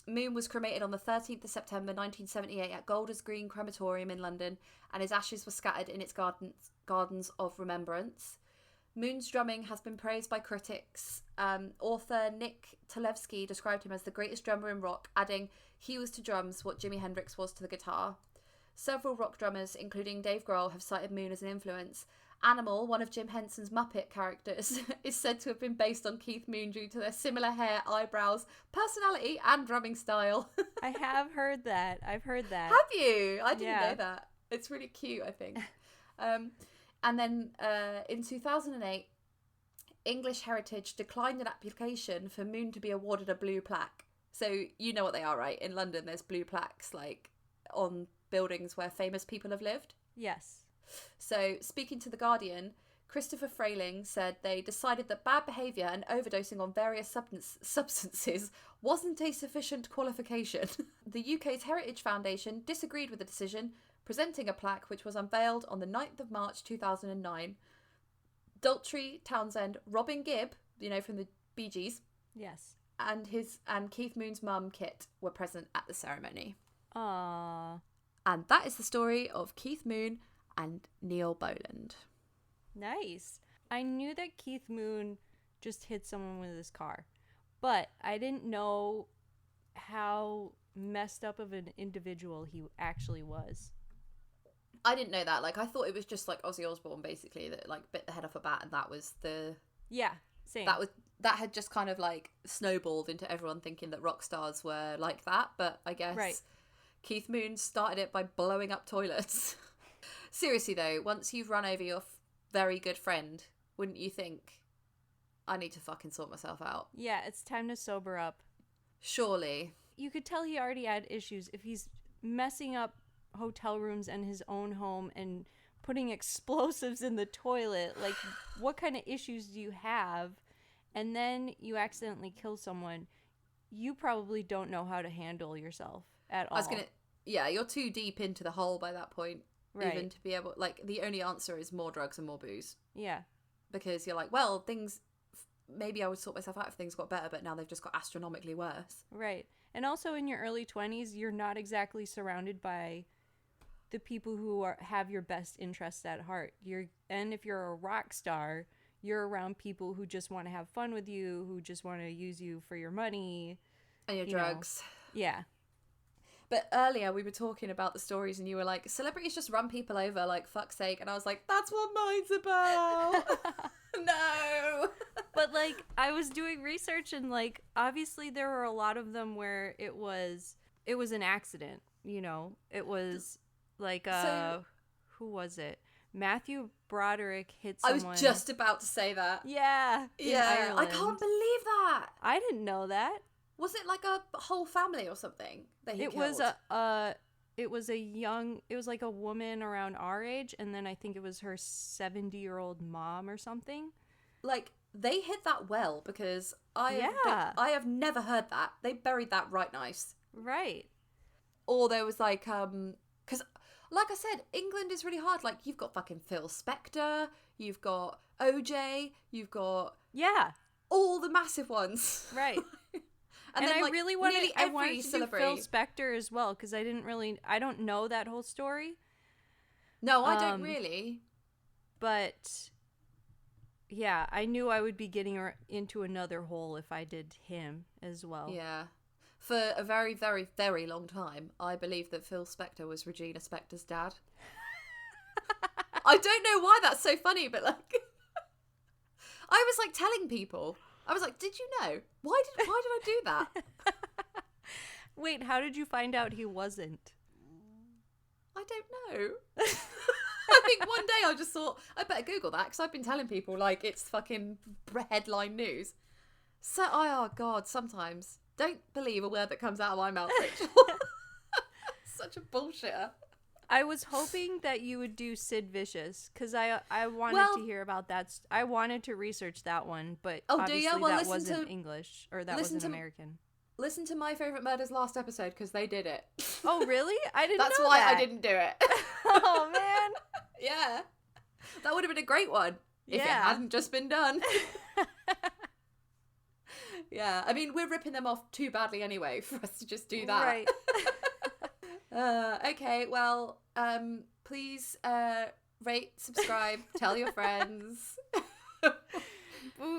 Speaker 3: Moon was cremated on the 13th of September 1978 at Golders Green Crematorium in London, and his ashes were scattered in its gardens of remembrance. Moon's drumming has been praised by critics. Author Nick Talevsky described him as the greatest drummer in rock, adding, "He was to drums what Jimi Hendrix was to the guitar." Several rock drummers, including Dave Grohl, have cited Moon as an influence. Animal, one of Jim Henson's Muppet characters, is said to have been based on Keith Moon due to their similar hair, eyebrows, personality, and drumming style.
Speaker 2: I have heard that. I've heard that.
Speaker 3: Have you? I didn't
Speaker 2: Yeah.
Speaker 3: know that. It's really cute, I think. And then in 2008, English Heritage declined an application for Moon to be awarded a blue plaque. So you know what they are, right? In London, there's blue plaques like on buildings where famous people have lived.
Speaker 2: Yes.
Speaker 3: So, speaking to The Guardian, Christopher Frayling said they decided that bad behaviour and overdosing on various substances wasn't a sufficient qualification. The UK's Heritage Foundation disagreed with the decision, presenting a plaque which was unveiled on the 9th of March 2009. Daltrey, Townsend, Robin Gibb, you know, from the Bee Gees,
Speaker 2: Yes.
Speaker 3: and Keith Moon's mum, Kit, were present at the ceremony.
Speaker 2: Aww.
Speaker 3: And that is the story of Keith Moon and Neil Boland.
Speaker 2: Nice. I knew that Keith Moon just hit someone with his car, but I didn't know how messed up of an individual he actually was.
Speaker 3: I didn't know that. Like, I thought it was just like Ozzy Osbourne, basically, that like bit the head off a bat, and that was the
Speaker 2: Yeah, same.
Speaker 3: that had just kind of like snowballed into everyone thinking that rock stars were like that. But I guess
Speaker 2: Right.
Speaker 3: Keith Moon started it by blowing up toilets. Seriously though, once you've run over your very good friend, wouldn't you think, I need to fucking sort myself out?
Speaker 2: Yeah, it's time to sober up.
Speaker 3: Surely.
Speaker 2: You could tell he already had issues if he's messing up hotel rooms and his own home and putting explosives in the toilet. Like, what kind of issues do you have? And then you accidentally kill someone. You probably don't know how to handle yourself at all.
Speaker 3: Yeah, you're too deep into the hole by that point.
Speaker 2: Right.
Speaker 3: Even to be able, like, the only answer is more drugs and more booze.
Speaker 2: Yeah.
Speaker 3: Because you're like, well, maybe I would sort myself out if things got better, but now they've just got astronomically worse.
Speaker 2: Right. And also in your early 20s, you're not exactly surrounded by the people who have your best interests at heart. And if you're a rock star, you're around people who just want to have fun with you, who just want to use you for your money.
Speaker 3: And your drugs.
Speaker 2: Yeah.
Speaker 3: But earlier we were talking about the stories and you were like, celebrities just run people over, like, fuck's sake. And I was like, that's what mine's about. No.
Speaker 2: But, like, I was doing research and, like, obviously there were a lot of them where it was an accident, you know? It was, like, who was it? Matthew Broderick hit someone.
Speaker 3: I was just about to say that.
Speaker 2: Yeah.
Speaker 3: Yeah.
Speaker 2: In
Speaker 3: I
Speaker 2: Ireland.
Speaker 3: can't believe that.
Speaker 2: I didn't know that.
Speaker 3: Was it like a whole family or something that he
Speaker 2: It
Speaker 3: killed?
Speaker 2: it was like a woman around our age, and then I think it was her 70-year-old mom or something.
Speaker 3: Like, they hit that well, because I have never heard that. They buried that right nice.
Speaker 2: Right.
Speaker 3: Or there was like, because like I said, England is really hard. Like, you've got fucking Phil Spector, you've got OJ, you've got all the massive ones.
Speaker 2: Right. And
Speaker 3: then,
Speaker 2: I
Speaker 3: like,
Speaker 2: really wanted
Speaker 3: nearly
Speaker 2: I
Speaker 3: every
Speaker 2: wanted to
Speaker 3: celebrity.
Speaker 2: do Phil Spector as well, because I don't know that whole story.
Speaker 3: No, I don't really.
Speaker 2: But yeah, I knew I would be getting into another hole if I did him as well.
Speaker 3: Yeah. For a very, very, very long time, I believed that Phil Spector was Regina Spektor's dad. I don't know why that's so funny, but like, I was like telling people, I was like, did you know? Why did I do that?
Speaker 2: Wait, how did you find out he wasn't?
Speaker 3: I don't know. I think one day I just thought, I better Google that, because I've been telling people like it's fucking headline news. So, oh God, sometimes. Don't believe a word that comes out of my mouth, Rachel. Such a bullshitter.
Speaker 2: I was hoping that you would do Sid Vicious, because I wanted to hear about that. I wanted to research that one, but obviously that wasn't English, or that wasn't American.
Speaker 3: Listen to My Favourite Murders last episode, because they did it.
Speaker 2: Oh, really? I didn't
Speaker 3: That's why I didn't do it.
Speaker 2: Oh, man.
Speaker 3: Yeah. That would have been a great one. if it
Speaker 2: Yeah.
Speaker 3: hadn't just been done. Yeah, I mean, we're ripping them off too badly anyway for us to just do that.
Speaker 2: Right.
Speaker 3: Okay, well, please rate, subscribe, tell your friends.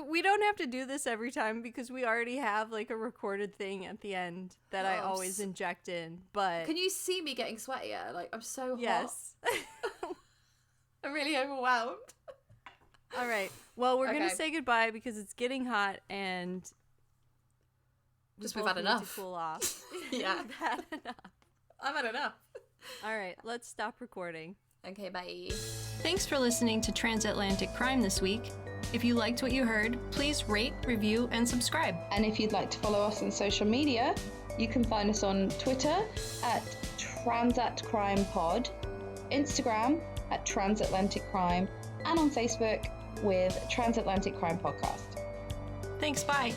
Speaker 2: We don't have to do this every time because we already have like a recorded thing at the end that I always inject in. But
Speaker 3: Can you see me getting sweatier? Like, I'm so hot.
Speaker 2: yes.
Speaker 3: I'm really overwhelmed.
Speaker 2: All right. Well, we're
Speaker 3: Okay.
Speaker 2: gonna say goodbye because it's getting hot and
Speaker 3: Just
Speaker 2: we
Speaker 3: we've had
Speaker 2: both need
Speaker 3: enough.
Speaker 2: to cool off.
Speaker 3: Yeah.
Speaker 2: We've had enough.
Speaker 3: I've had enough.
Speaker 2: All right. Let's stop recording.
Speaker 3: Okay, bye.
Speaker 2: Thanks for listening to Transatlantic Crime this week. If you liked what you heard, please rate, review, and subscribe.
Speaker 1: And if you'd like to follow us on social media, you can find us on Twitter at TransatCrimePod, Instagram at Transatlantic Crime, and on Facebook with Transatlantic Crime Podcast.
Speaker 2: Thanks, bye.